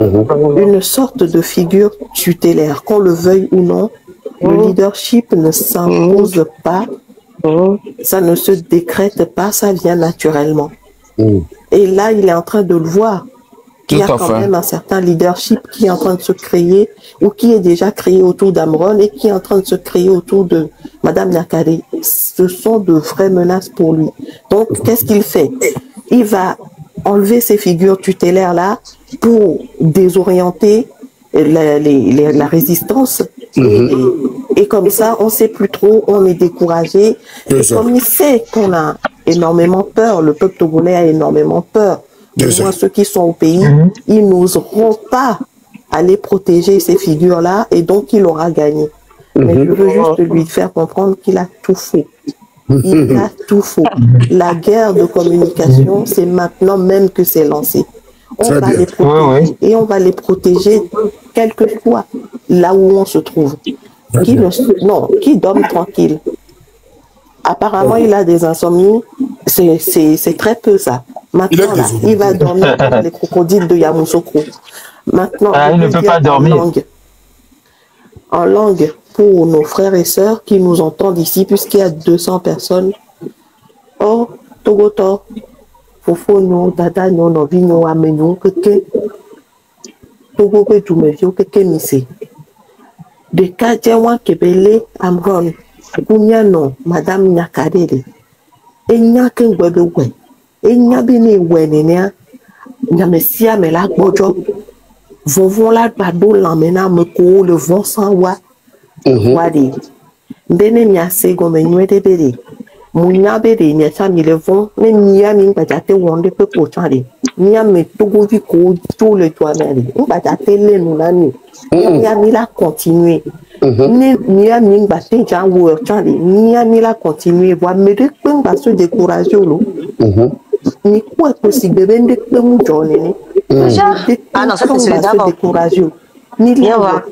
une sorte de figure tutélaire, qu'on le veuille ou non. Le leadership ne s'impose pas, ça ne se décrète pas, ça vient naturellement. Et là, il est en train de le voir, qu'il y a quand même un certain leadership qui est en train de se créer, ou qui est déjà créé autour d'Amron et qui est en train de se créer autour de Madame Nyakare. Ce sont de vraies menaces pour lui. Donc, qu'est-ce qu'il fait? Il va enlever ces figures tutélaires-là pour désorienter la résistance. Et comme ça, on ne sait plus trop, on est découragé. Et comme il sait qu'on a énormément peur, le peuple togolais a énormément peur, au moins ceux qui sont au pays, ils n'oseront pas aller protéger ces figures-là et donc il aura gagné. Mais je veux juste lui faire comprendre qu'il a tout faux. Il a tout faux. La guerre de communication, c'est maintenant même que c'est lancé. On va les protéger et on va les protéger quelquefois là où on se trouve. Qui dorme tranquille. Apparemment, il a des insomnies. C'est très peu ça. Maintenant, là, il va dormir comme les crocodiles de Yamoussoukro. Maintenant, il ne peut pas dormir. En langue pour nos frères et sœurs qui nous entendent ici, puisqu'il y a 200 personnes. Oh, Togoto, Fofo, no, Dada, no, Novi, no, Ameno, Keke, Togo, Tumevio, Keke, Mise. De Kadjewan Kebele, Amron, Gunyano, Madame Nyakadele. Enyaken Webewe, Enyabine Wenenia, Nyamesia, Mela Bojo. Vont là, Bado, l'emmena, Meko, le vent sans wa. Wadi. Bene Miase, Gomenwe de Bede. Mounia Bede, Miasa, Milevon, mais Nia Ming Bajate, Wande, Pepo, Chari. Nia me Togo Vico, tout le toit, Mary. Bajate, le Nunani. Nia Mila continuer. Nia Ming Bate, Jan Word, Chari. Nia Mila continuer. Voix, me découvrent pas se décourager, l'eau. Ni quoi possible, ben de moutonner. Ah non, ça c'est celui d'avant. Ni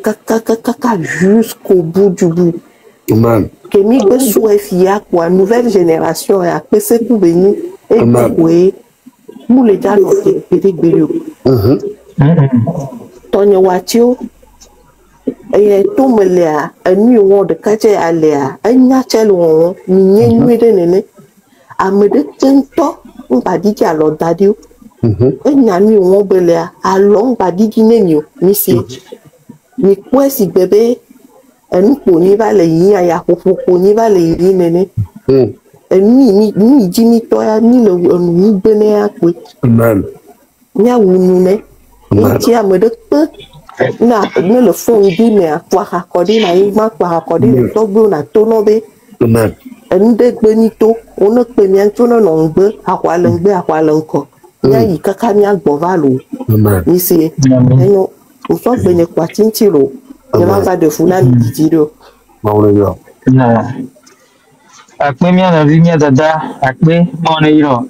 kaka jusqu'au bout du bout. Que mi be souefia quoi nouvelle génération et après c'est pour venir et oui nous les gens noté petit belio. Tonyo watio et tout me lea un nuon de kaje alea un nyachel won ni nyi de nene amede tento on va dire alors dadio. Nyami won belea along va dire nenyo ni si ni quoi si bébé un pony va les y a pony va les y nene ni jimmy toya ni le ni bene a quoi nya wunune ni ti amede pe na ne le fond dit mais à quoi raccorder na ima quoi raccorder le tobo na tonobe de benito on ne peut bien tout non ngbe akwa lengbe akwa lenko nya yi kaka nya gbovalo ni c'est no on so bene kwa tintilo il n'y a pas de foulard ni d'idée. Non. Après, il y a une vie dada. Après, mon héros.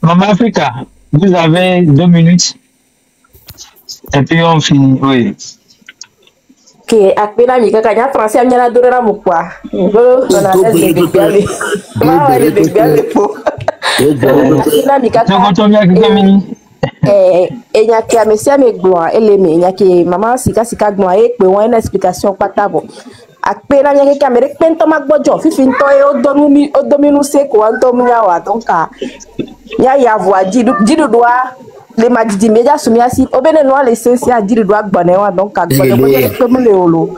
Maman Africa, vous avez 2 minutes. Et puis, on finit. Oui. Ok, après, la mica, quand il y a français, il y a deux rames ou quoi? On a laissé les bébés. Maman, les bébés, la mica, et nya ki amesia me gloa eleme nya ki mama sika gloa e pe won explication patabo akpe na nya ki amere pento magbojo fifin to e odominu se ko anto munya wa tonka nya ya voa didu doa le madidi media sumia si obene no le sensia didu doa gbone wa donc agbone ko le olo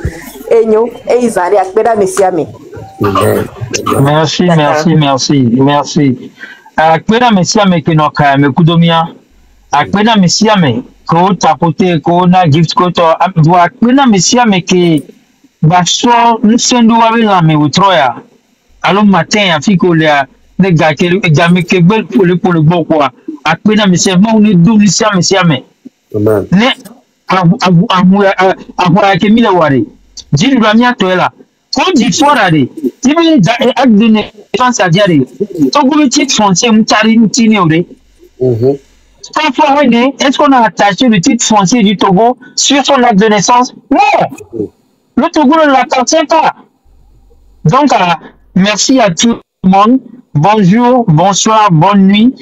enyo e izari akpe na mesia me. Merci. Akpe na mesia me ke no ka me kudomia. Akpena mesia me ko tapote ko na gift ko to do akpena mesia me ke baso nsendu wa la me utroya alo matin afiko le ne ga ke game ke bel pour le boko akpena mesia ma oni do mesia me ne abu ke mi la ware jiri ba mi atoela ko di fora de tibi da ak de ne chance a diare to go mi titre foncier mutari mutini ore est-ce qu'on a attaché le titre foncier du Togo sur son acte de naissance? Non! Le Togo ne l'appartient pas. Donc, merci à tout le monde. Bonjour, bonsoir, bonne nuit.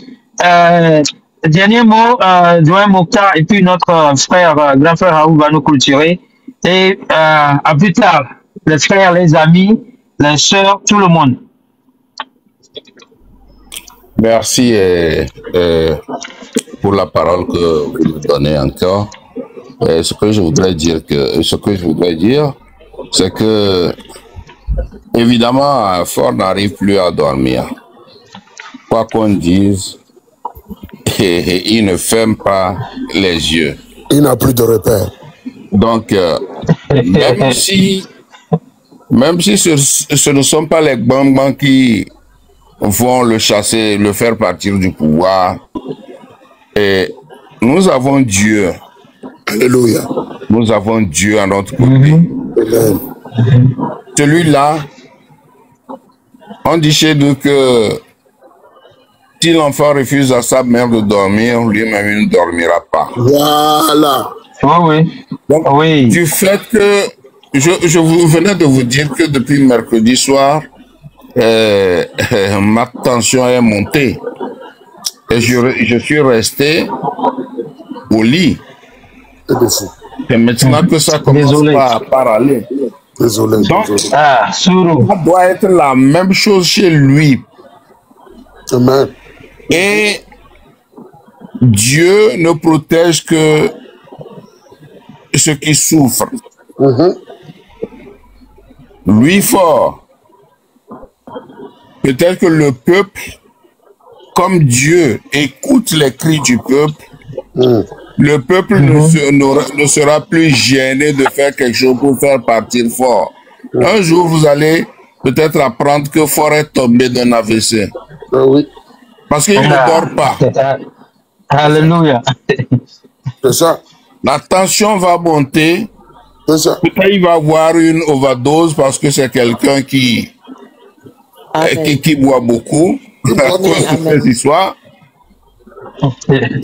dernier mot, Joël Mokhtar, et puis notre frère, grand frère Raoul va nous clôturer. Et à plus tard, les frères, les amis, les sœurs, tout le monde. Merci pour la parole que vous nous donnez encore. Ce que je voudrais dire, c'est que évidemment, Ford n'arrive plus à dormir. Quoi qu'on dise, il ne ferme pas les yeux. Il n'a plus de repère. Donc, même si ce ne sont pas les Gbangban qui vont le chasser, le faire partir du pouvoir, et nous avons Dieu. Alléluia. Nous avons Dieu à notre côté. Celui-là, on dit chez nous que si l'enfant refuse à sa mère de dormir, lui-même il ne dormira pas. Voilà. Oh oui. Donc, oui. Du fait que je venais de vous dire que depuis mercredi soir, ma tension est montée. Et je suis resté au lit. Et maintenant que ça commence par aller. Désolé. Donc, ça doit être la même chose chez lui. Amen. Et Dieu ne protège que ceux qui souffrent. Lui fort. Peut-être que le peuple, comme Dieu écoute les cris du peuple, le peuple ne sera plus gêné de faire quelque chose pour faire partir Fort. Un jour, vous allez peut-être apprendre que Fort est tombé d'un AVC. Oui. Parce qu'il ne dort pas. Alléluia. C'est ça. La tension va monter. C'est ça. Peut-être il va avoir une overdose parce que c'est quelqu'un qui boit beaucoup. À cause de cette histoire.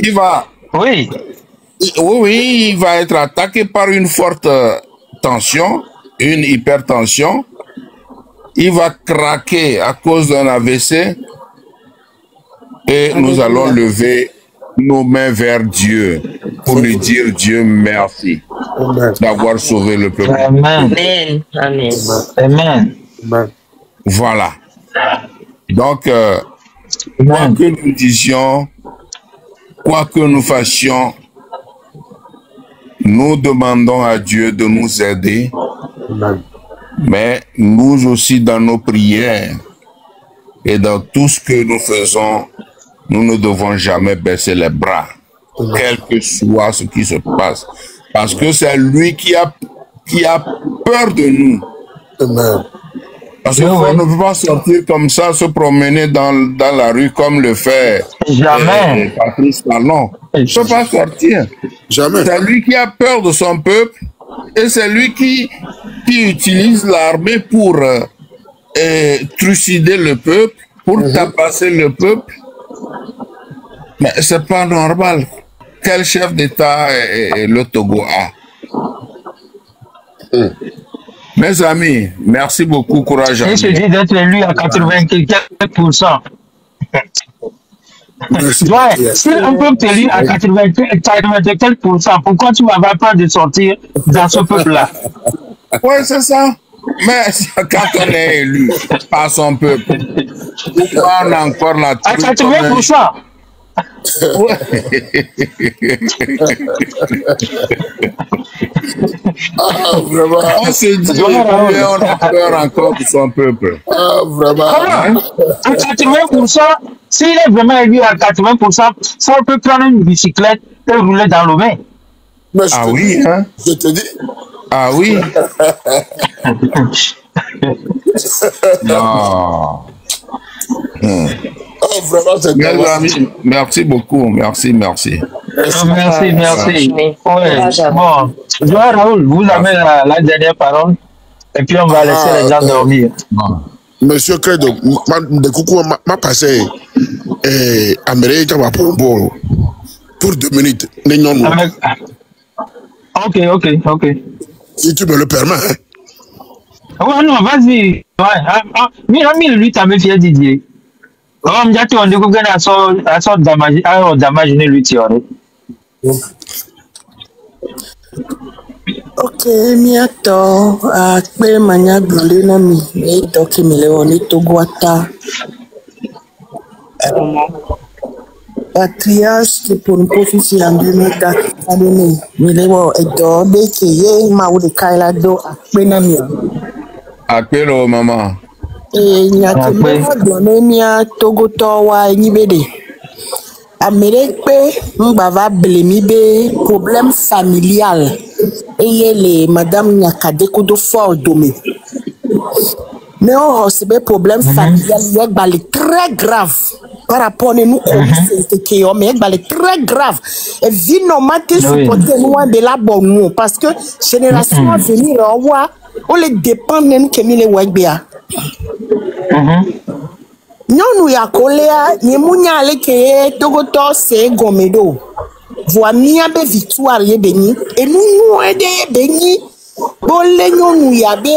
Il va... Oui. Oui, il va être attaqué par une forte tension, une hypertension. Il va craquer à cause d'un AVC. Et nous allons lever nos mains vers Dieu pour lui dire Dieu merci d'avoir sauvé le peuple. Amen. Amen. Amen. Amen. Voilà. Donc, quoi que nous disions, quoi que nous fassions, nous demandons à Dieu de nous aider, mais nous aussi dans nos prières et dans tout ce que nous faisons, nous ne devons jamais baisser les bras, quel que soit ce qui se passe, parce que c'est lui qui a peur de nous. Amen. Parce qu'on ne peut pas sortir comme ça, se promener dans la rue comme le fait Patrice Talon. Il ne peut pas sortir. Jamais. C'est lui qui a peur de son peuple et c'est lui qui utilise l'armée pour trucider le peuple, pour tabasser le peuple. Mais c'est pas normal. Quel chef d'État le Togo a? Mes amis, merci beaucoup, courage. Il se dit d'être élu à 80%. Si on peut t'élire à 80%, pourquoi tu m'avais peur de sortir dans ce peuple-là? Oui, c'est ça. Mais quand on est élu par son peuple, pourquoi on a encore la à 80%. Vraiment. On se dit, on a peur encore de son peuple. Vraiment. À 80%, s'il est vraiment élu à 80%, ça peut prendre une bicyclette et rouler dans le bain. Ah oui, hein? Je te dis. Ah oui. Non. Oh, vraiment, c'est mes amis, merci beaucoup. Merci. Merci. Ouais. Bon, Joël Raoul, vous avez la dernière parole et puis on va laisser les gens dormir. Monsieur Credo, de coucou, m'a passé Amérique pour 2 minutes. Ok. Si tu me le permets. Ouais, non, vas-y. Ouais. Lui, t'avais fait Didier. On jate on dit que à sort damage ne lui tire. Ok, miato a kpe manya blonde na mi e doki mi le oni toguata. Patriarche qui pour nous profiter en 2004 année mi le wo e do be ke ye ma wo de kaila do a kpe na mi. A kpe lo mama. E nyake mo blonde mia togoto wa nyibede. Amérique mbava blemi be problème familial et les madame Nyakadeko do fort domé. Mais on recevait problème familial il très grave par rapport à nous mais il très grave et vie normale que supporter nous de la bonne parce que génération à venir on les dépend même que les webia. Nyɔnu ya kolea nye munya leke togoto se gomedo voa mia be victoire ye beni enu nu ede ye beni bole nyɔnu ya be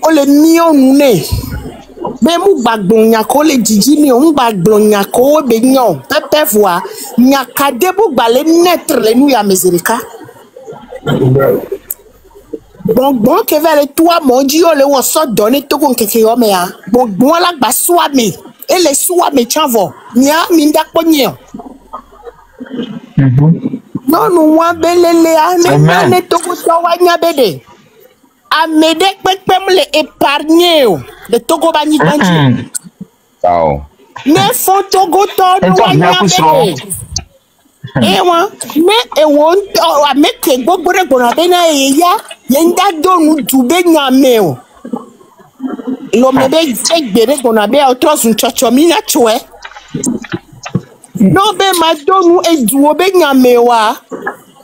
ole mionu ne be mu gbagbon nya ko le jiji ni o gbagbon nya ko be nyon pepe voa nya kade bu gbale netre le nu ya mezerika bon que vers toi mon dieu le wo so donner togo nkeke yo me ya bon la gba soa me et les soa me chavo nya minda ponye non nous wa belele a ne togo to wa nya bede a mede pepem le épargner de togo ba ni banji Ciao. ne fo togo to wa nya bede ewa me ewon a make gbogbore gbona be na eya yenda donu dube nyame o lo mebe gbere gbona be otrosun chocho mi na chwe no be ma donu eduo be nyame wa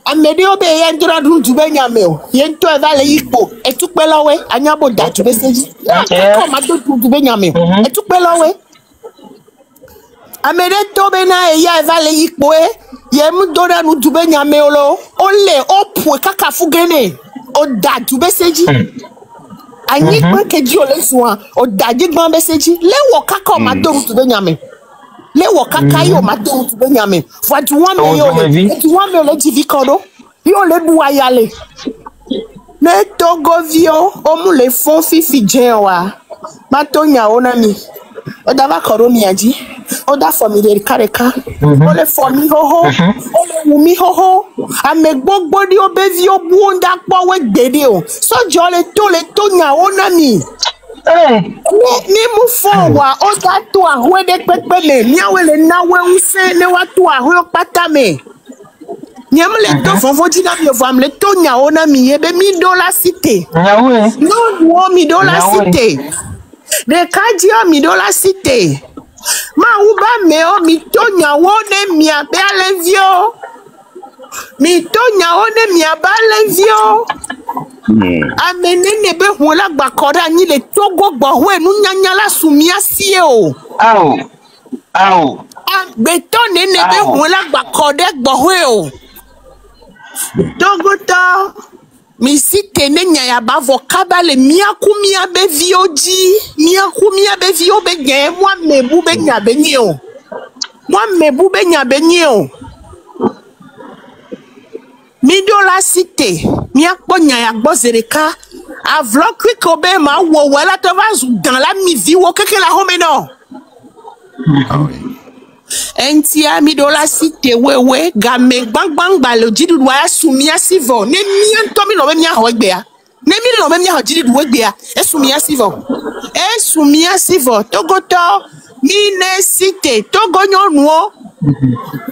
amede obe yendra dube nyame o yento e vale ipo etupe lowe anyabo da dube seji ko ma dube nyame etupe lowe amede tobe na eya e vale ipo yem dona nu dube nyame olo ole opwe kaka fugene o da dube seji anyi gbe keji ole suwa o da jigban be seji le wo kaka o ma do dube nyame le wo kaka yo ma do dube nyame fo du wan me yo le jivi kodo yo le bu ayale ne togo vio o mu le fon fifi jewa ma to nya ona mi o da va koro mi aji o da for mi de kareka o le for mi hoho o le wu mi hoho ame gbogbo di o be vi o bu onda po we gbede o so jo le to nya ona mi ni mu fo wa o da to ahwe de pepe me mi awe le nawe unse ne wa to ahwe pata me nyam le to fofo di na mi o vam le to nya ona mi ye be mi do la cité no mi do la cité de kaji mi do la cité ma uba me o mi to nya wo ne mi abe alevio mi to nya wo ne mi aba alevio amene ne be hu la gba koda ni le togo gbo hu enu nyanya la sumia sie o ao beto ne be hu la gba koda gbo hu o togo to mi cité ne nya ya ba vokaba le miaku mia be vioji miaku mia be vio be gen moi mebu be nya be ni o moi mebu be nya be ni o mi do la cité mi akpo nya ya gbo zereka avlo kwiko be ma wo wala to va dans la mi vi wo keke la home no entia mi do la cité wewe game gbangban gba lo jidu wa sumia sivo ne mi nto mi no be mi aho egbe ya ne mi no be mi aho jidu egbe ya esumia sivo togoto mi ne cité togo nyonu o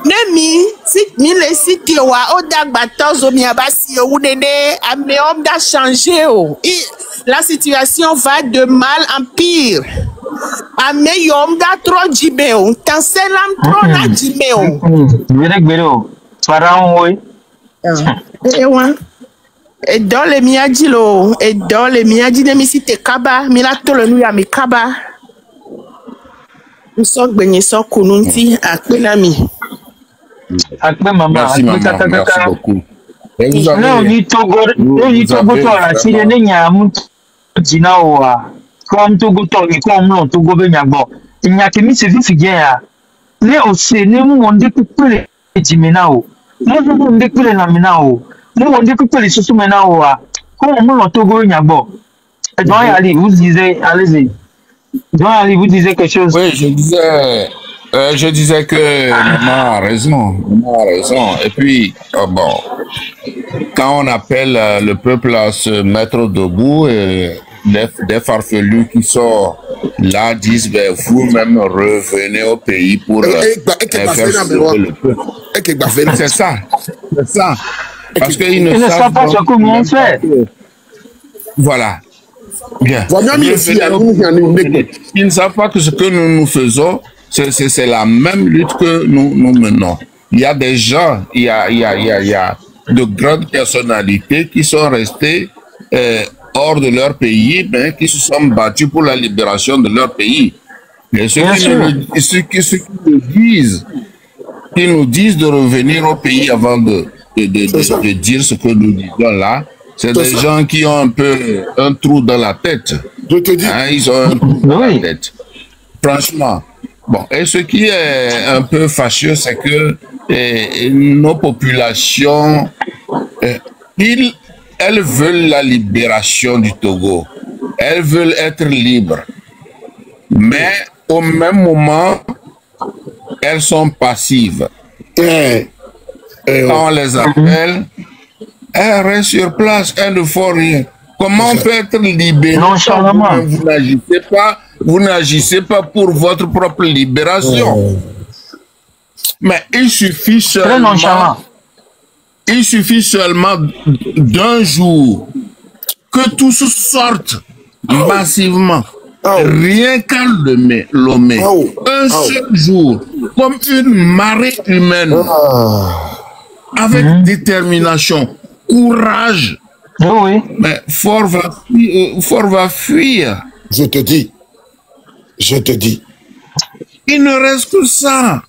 ne mi le cité wa o dagba tozo mi abasi owu nene ame homme da changer o la situation va de mal en pire ame yom da trop jibe o tanselam trop na jibe o gbere o faraon we ewa e dole mi ajilo e dole mi ajine mi cité kaba mi la tolo nu ya mi kaba so gbenye so kununti akpena mi akpe mama Merci maman, merci beaucoup. Et vous avez... non ni togo to la si ne nya mu jina o wa kom togo to ni kom no togo be nya gbo Il n'y a que mis ce vif hier. Les aussi, nous on découpe les Jiménao. Nous on découpe les Naminao. Nous on découpe les Sosumenao. Comment on l'a Togo Nyabo? Et donc, allez, vous disiez, allez-y. Donc, allez, vous disiez quelque chose. Oui, je disais que maman a raison. Maman a raison. Et puis, bon, quand on appelle le peuple à se mettre debout, des farfelus qui sont là disent, ben, vous-même revenez au pays pour faire sauver le peuple. C'est ça. C'est ça. Parce qu'ils ne savent pas ce que nous fait. Voilà. Bien. Ils ne savent pas que ce que nous faisons, c'est la même lutte que nous menons. Il y a des gens, il y a de grandes personnalités qui sont restées hors de leur pays, mais qui se sont battus pour la libération de leur pays. Et ceux qui nous disent de revenir au pays avant de dire ce que nous disons là, c'est des gens qui ont un peu un trou dans la tête. Je te dis. Hein, ils ont un trou dans la tête. Franchement. Bon, et ce qui est un peu fâcheux, c'est que nos populations, elles veulent la libération du Togo. Elles veulent être libres. Mais au même moment, elles sont passives. Quand on les appelle, elles restent sur place, elles ne font rien. Comment on peut être libéré? Vous n'agissez pas pour votre propre libération. Mais il suffit seulement d'un jour que tous sortent massivement. Rien qu'à Lomé, un seul jour, comme une marée humaine, avec détermination, courage. Mais fort va fuir. Je te dis. Il ne reste que ça.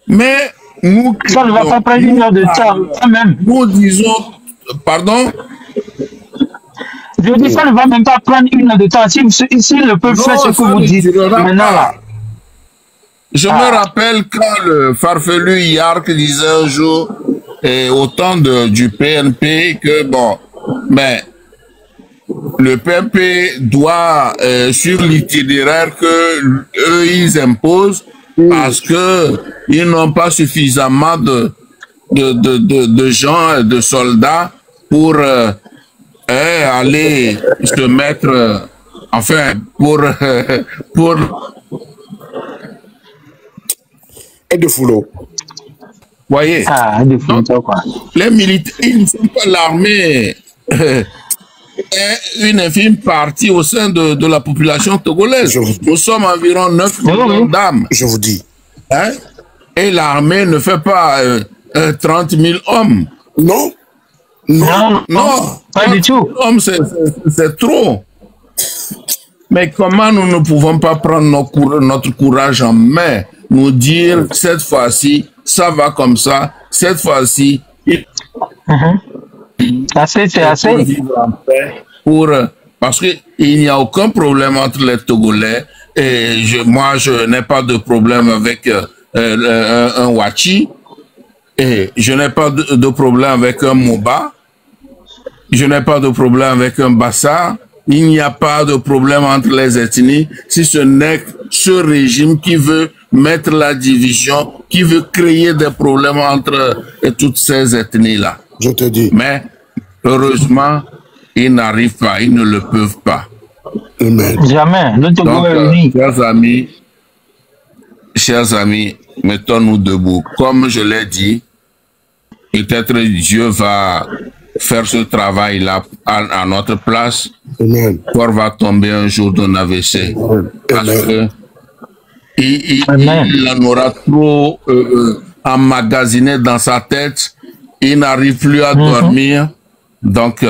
Mais nous... Ça ne va pas prendre une heure de temps, quand même. Nous disons... Pardon? Je dis ça ne va même pas prendre une heure de temps. Si le peuple fait ce que vous dites maintenant là. Je me rappelle quand le farfelu Yark disait un jour, au temps du PNP, que bon, mais le PNP doit, sur l'itinéraire que eux ils imposent, parce que ils n'ont pas suffisamment de gens, de soldats pour aller se mettre, enfin, pour et de foulot. Voyez. Les militaires, ils ne sont pas l'armée. Une infime partie au sein de la population togolaise. Nous sommes environ 9 millions d'âmes. Je vous dis. Hein? Et l'armée ne fait pas 30 000 hommes. Non. Pas du tout. Hommes, c'est trop. Mais comment nous ne pouvons pas prendre notre courage en main, nous dire cette fois-ci, ça va comme ça, cette fois-ci, c'est assez. Parce qu'il n'y a aucun problème entre les Togolais et moi je n'ai pas de problème avec un Wachi et je n'ai pas de problème avec un Moba, je n'ai pas de problème avec un Bassa. Il n'y a pas de problème entre les ethnies, si ce n'est ce régime qui veut mettre la division, qui veut créer des problèmes entre toutes ces ethnies-là. Je te dis. Mais heureusement, ils n'arrivent pas, ils ne le peuvent pas. Amen. Jamais. Donc, chers amis, mettons-nous debout. Comme je l'ai dit, peut-être Dieu va faire ce travail-là à notre place. Amen. Corps va tomber un jour d'un AVC. Parce que il en aura trop emmagasiné dans sa tête. Il n'arrive plus à dormir. Donc,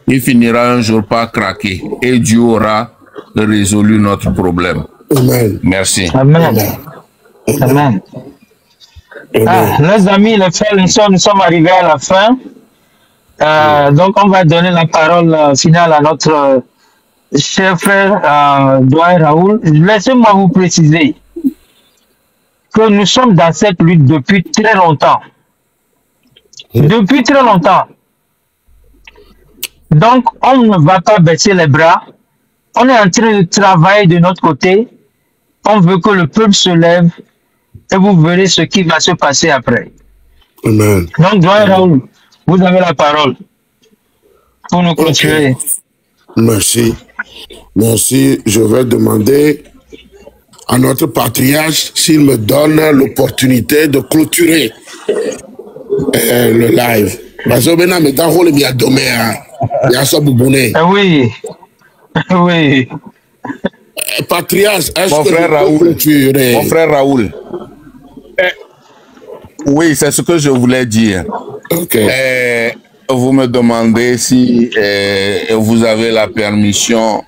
il finira un jour par craquer. Et Dieu aura résolu notre problème. Amen. Merci. Amen. Amen. Les amis, les frères, nous sommes arrivés à la fin. Donc, on va donner la parole finale à notre cher frère Doyen Raoul, laissez-moi vous préciser que nous sommes dans cette lutte depuis très longtemps. Depuis très longtemps. Donc, on ne va pas baisser les bras. On est en train de travailler de notre côté. On veut que le peuple se lève et vous verrez ce qui va se passer après. Amen. Donc, Doyen Raoul, vous avez la parole pour nous clôturer. Okay. Merci. Merci. Je vais demander à notre patriarche s'il me donne l'opportunité de clôturer le live. Parce que maintenant, il y a oui. Oui. Patriarche, est-ce mon que frère Raoul, mon frère Raoul. Oui, c'est ce que je voulais dire. Okay. Vous me demandez si vous avez la permission.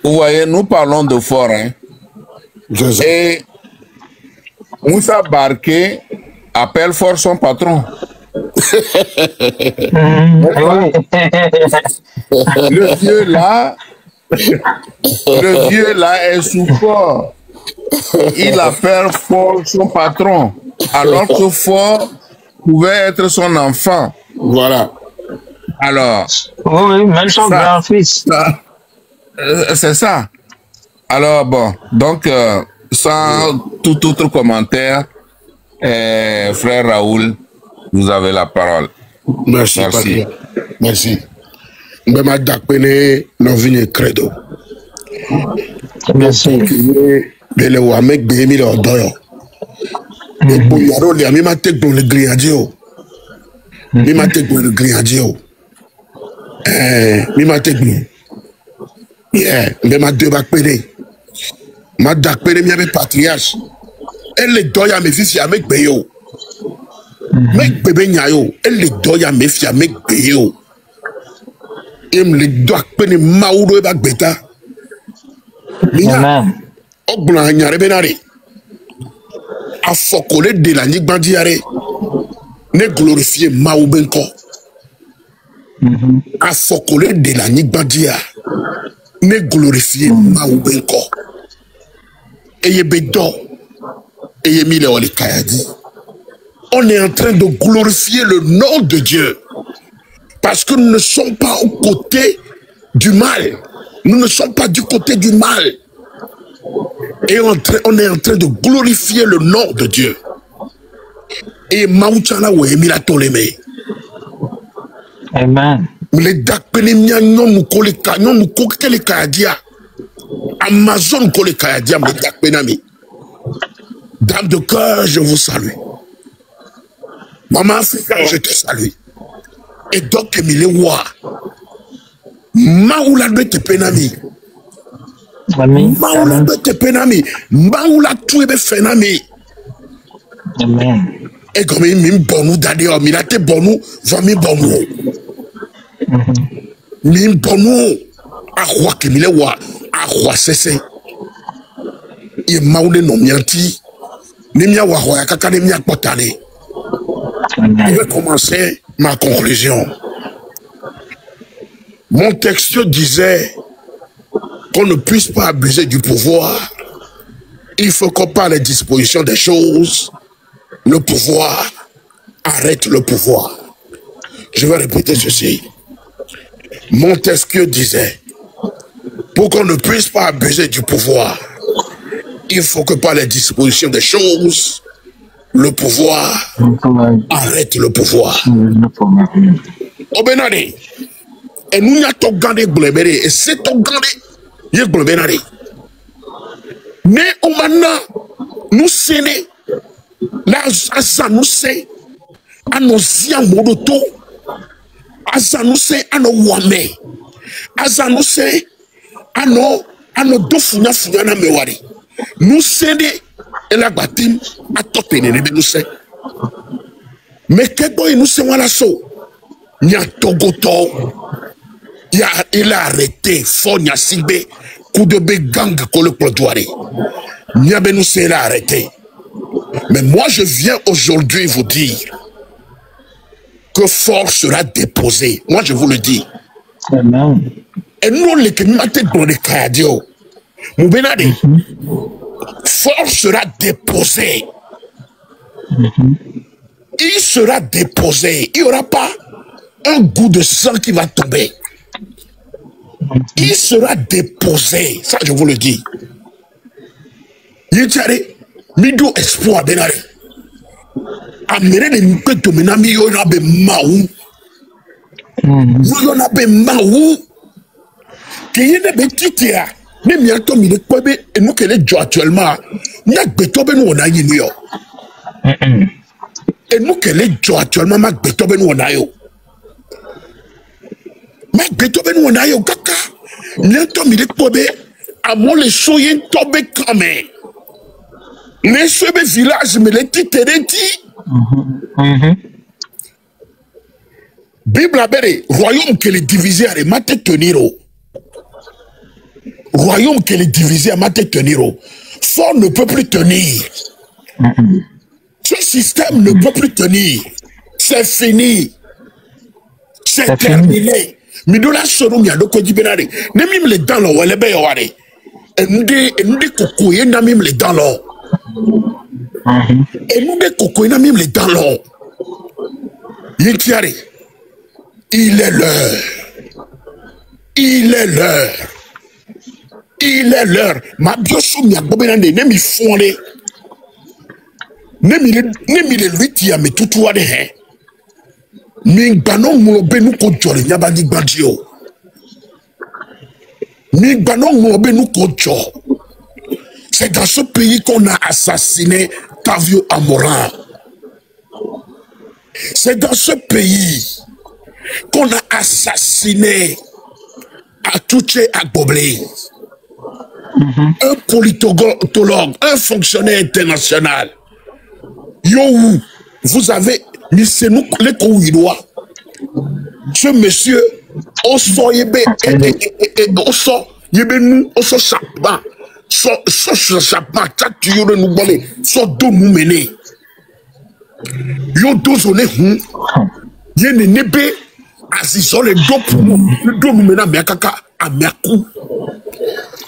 Vous voyez, nous parlons de fort. Hein? Et Moussa Barké appelle fort son patron. Le vieux là est sous fort. Il appelle fort son patron. Alors que fort pouvait être son enfant. Voilà. Alors. Oui, même son grand-fils. C'est ça. Alors, bon, donc, sans tout autre commentaire, frère Raoul, vous avez la parole. Merci. Merci. Merci. Mbema dakpene novine credo. Merci. Bele wa mek be mi lo doyo. E bo yaro le mi ma te gbon le griadio. Mi ma te gbon le griadio. Mi ma te gbon. Yeah, mbema de bakpene. Ma dakpene mi ave patriarche. Elle doya me fils ya mek be yo. Mek bebe nyayo. Elle doya me fils ya mek be yo. Em le doak pene maoudo e bak beta. Mina ogblan nyare benare. A fokole de la nik bandiare. Ne glorifier maou benko. A fokole de la nik bandia. Ne glorifier maou benko. Eye bedo. Eye mile ole kayadi. On est en train de glorifier le nom de Dieu. Parce que nous ne sommes pas au côté du mal. Nous ne sommes pas du côté du mal. Et on est en train de glorifier le nom de Dieu. Et Maouchana ou Emila Toleme. Amen. Les dakpenemia non nous koleka non nous kokele kayadia. Amazon koleka kayadia les dakpenami. Dame de cœur, je vous salue. Maman Africa, je te salue. Et donc, Emile Wa, Maoula de te penami, Maoula de te penami, Maoula tout est fenami. Et comme il m'a bonou d'ailleurs, il a été bonou, va me bonou. M'a bonou, à quoi qu'Emile Wa, à quoi c'est. Et Maoulé non mianti, Nemia Wa, Kaka Nemia Potane. Je vais commencer ma conclusion. Mon texte disait qu'on ne puisse pas abuser du pouvoir. Il faut qu'on parle des dispositions des choses. Le pouvoir arrête le pouvoir. Je vais répéter ceci. Montesquieu disait, pour qu'on ne puisse pas abuser du pouvoir, il faut que par les dispositions des choses, le pouvoir arrête le pouvoir. Obenade, et nous n'y a pas gardé glébéré, et c'est ton gardé, il y a glébéré. Mais au maintenant, nous séné, là, à nous c'est, à nos ziens modoto, à nous c'est, à nos wame, à nous c'est, à nos dofunya funyana mewari. Nous séné, et la batim a topé les nous c'est. Mais qu'est-ce que nous sommes là so? Il y a Togoto, il a arrêté, Fonia Simbe, coup de gang que le clodoiré. Il y a nous c'est arrêté. Mais moi je viens aujourd'hui vous dire que force sera déposée. Moi je vous le dis. Amen. Et nous, les que nous dans les cardio. Moubenade, force sera déposée. Il sera déposé. Il n'y aura pas un goût de sang qui va tomber. Il sera déposé. Ça, je vous le dis. Yétiare, mido espoir benare. Amere de mpe domina mi yo na be maou. Yo na be maou. Que yene be titia. Ne mi ato mi de kwebe et nous que les jo actuellement. N'a beto be nous on a yinu yo. Et nous que les jo actuellement ma beto be nous on a yo. Ma beto be nous on a yo kaka. N'ato mi de kwebe à mon les soyen tobe quand même. Les cheveux village mais les titereti. Bible abere royaume que les divisé à mate teniro. Royaume que les divisé à mate teniro. Fort ne peut plus tenir. Ce système ne peut plus tenir. C'est fini. C'est terminé. Midola sorum ya doko jibenare. Ne mime les dents là wale be yaware. Et nous des coco et n'a même les dents là. Et nous des coco et n'a même les dents là. Yétiare. Il est l'heure. Il est l'heure. Il est l'heure. Ma bioso mi agbobinande ne mi fonde. Ne mi le luiti ya me tutu ade he. Mi gbano mo be nu ko jore nyaba di gbadio. Mi gbano mo be nu ko jo. C'est dans ce pays qu'on a assassiné Tavio Amora. C'est dans ce pays qu'on a assassiné Atouché Agboblé. Un politologue, un fonctionnaire international. Yo, vous avez mis nous les Kouidois. Ce monsieur, oso yebe oso yebe nous oso chapman so chapman tatu yo nous bolé so do nous mener. Yo dozone yene nebe asiso le do pour nous mener miakaka amiaku.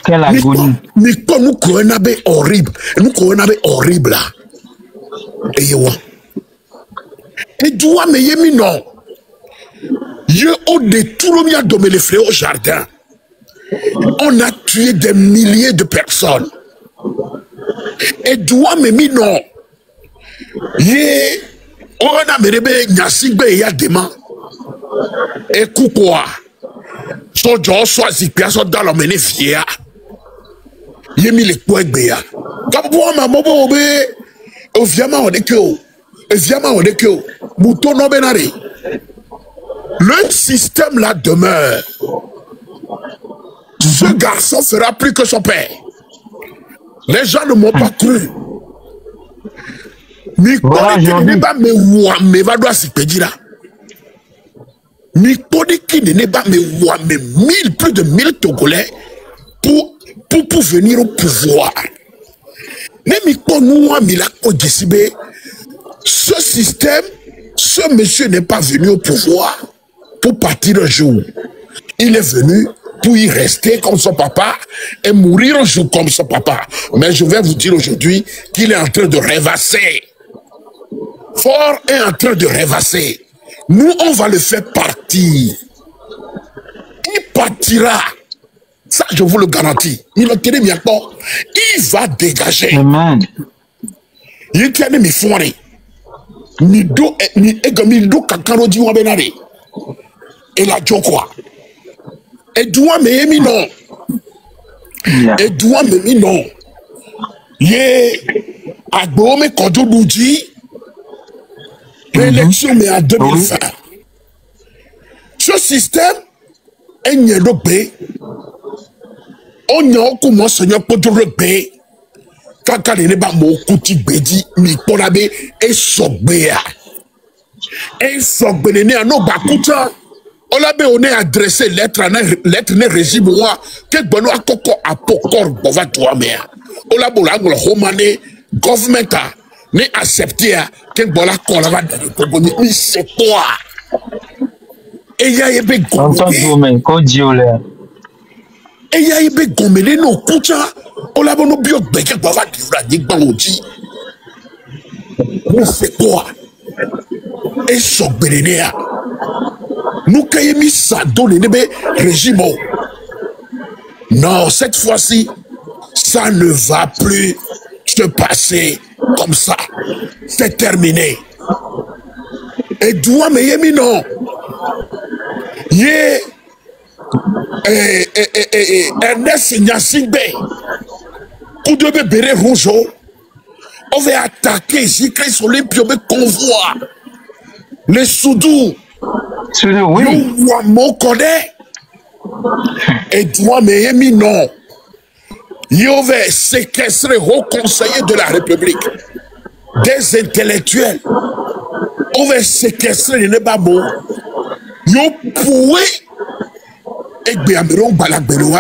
Quelle agonie. Mais comme nous coronabe horrible, nous coronabe horrible là. Et yo. Et doua me yemi non. Je au détour mi a domé les frères au jardin. On a tué des milliers de personnes. Et doua me mi non. Ye on a merebe nyasigbe ya dema. Et koukoa. So jo so azipia so dans le mene fiea. Yemi le kwegbeya. Kapo ma mobo obe. Oviama odekeo. Oviama odekeo. Mouton no benare. Le système là demeure. Ce garçon fera plus que son père. Les gens ne m'ont pas cru. Mi ne pas me va doit s'y pédira. Mi qui ne pas me plus de 1000 Togolais pour venir au pouvoir. Ce système, ce monsieur n'est pas venu au pouvoir pour partir un jour. Il est venu pour y rester comme son papa et mourir un jour comme son papa. Mais je vais vous dire aujourd'hui qu'il est en train de rêvasser. Fort est en train de rêvasser. Nous, on va le faire partir. Il partira. Ça, je vous le garantis. Il va dégager. Amen. Il tient mes fourrés. Ni do kakaro di wabenare. Et la jokwa. Et doua me emi non. Et doua me mi non. Ye agbo me kodo luji. L'élection mais en 2020. Ce système est nyedobé. On y a commencé Seigneur pour le kaka ne ba mo kuti bedi mi porabe e sogbea ne no ba kuta olabe on est adressé lettre ne régime wa ke gbono akoko apokor bova toi mea olabo la ngolo homane government ne accepter ke gbola kola va de mi c'est toi et ya yebe ko jiole Et il y a eu gommé no kucha. On l'a bon bio beke bava dura di bangoji. On fait quoi? Et sok berenea. Nous kayemi ça donne nebe régime. Non, cette fois-ci, ça ne va plus se passer comme ça. C'est terminé. Et doua me yemi non. Ye Ernest Nyasingbe, coup de bébé rouge, on va attaquer ici, sur les pieds convoi. Les soudous, oui. Nous, mon connaît. Et doua me yemi non. Yo va séquestrer au conseiller de la République des intellectuels. On va séquestrer les babo. Yo poué et Amiro Balagbero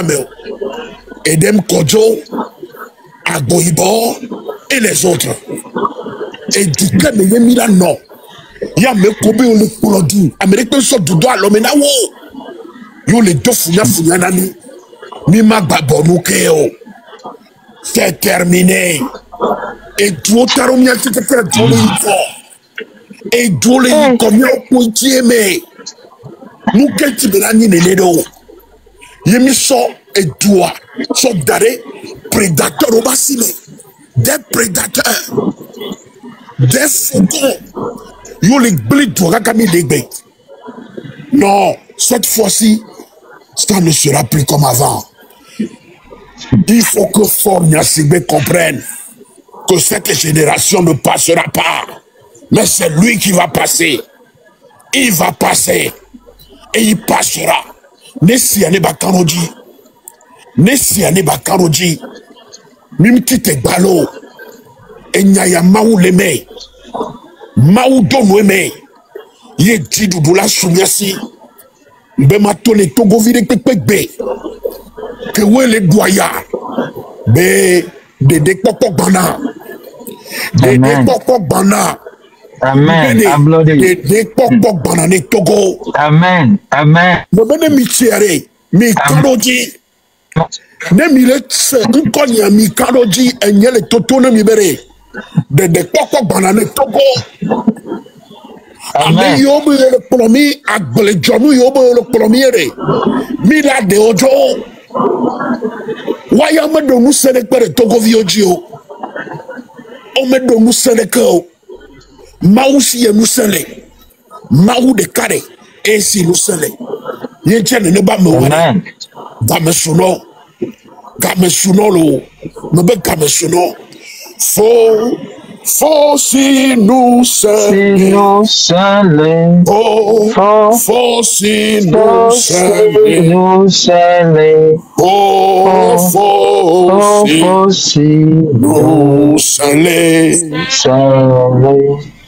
Edem Kodjo, Agboibo et les autres. Et du coup, mais Mila non. Il y a même Kobe ou le Polodou. Américain sort du doigt l'homme na wo. Yo les deux fouya nani. Mima Babonukeo. C'est terminé. Et tout taromia c'est et d'où les combien on peut mais nous quel type d'année n'est d'eau yemi so et doigt so d'arrêt prédateurs au bassine des prédateurs des faucons yo les blés doit comme les bêtes non cette fois-ci ça ne sera plus comme avant. Il faut que Fort Nyasingbe comprenne que cette génération ne passera pas. Mais c'est lui qui va passer. Il va passer. Et il passera. Nesiane Bakaroji. Nesiane Bakaroji. Mimtite Balo. Et Nyaya Maou Leme. Maou Donweme. Ye Djidoula Soumiasi. Mbema Tole Togo Vire Pekbe. Que ouais les Goya. Be de Pokok Bana. De Pokok Bana. Amen. De Pokok Bana ne Togo. Amen. Amen. Bobene Michiare. Mi Karoji. Ne mire tse. Nkonya mi Karoji. Enyele Totone Mibere. De Pokok Bana ne Togo. Amen. Yobo le promi. Agbele Jonu Yobo le promiere. Mila de Ojo. Waya me do nous sene pere Togo viojio. O me do nous sene ko. Maou si nous sene. Maou de kare e si nous sene. Ye chene ne ba me wala. Ga me suno. Ga me suno lo. Me be ga me suno. Fo si nous sene. Si nous sene. Fo si nous sene. Nous sene. Fo si nous sene.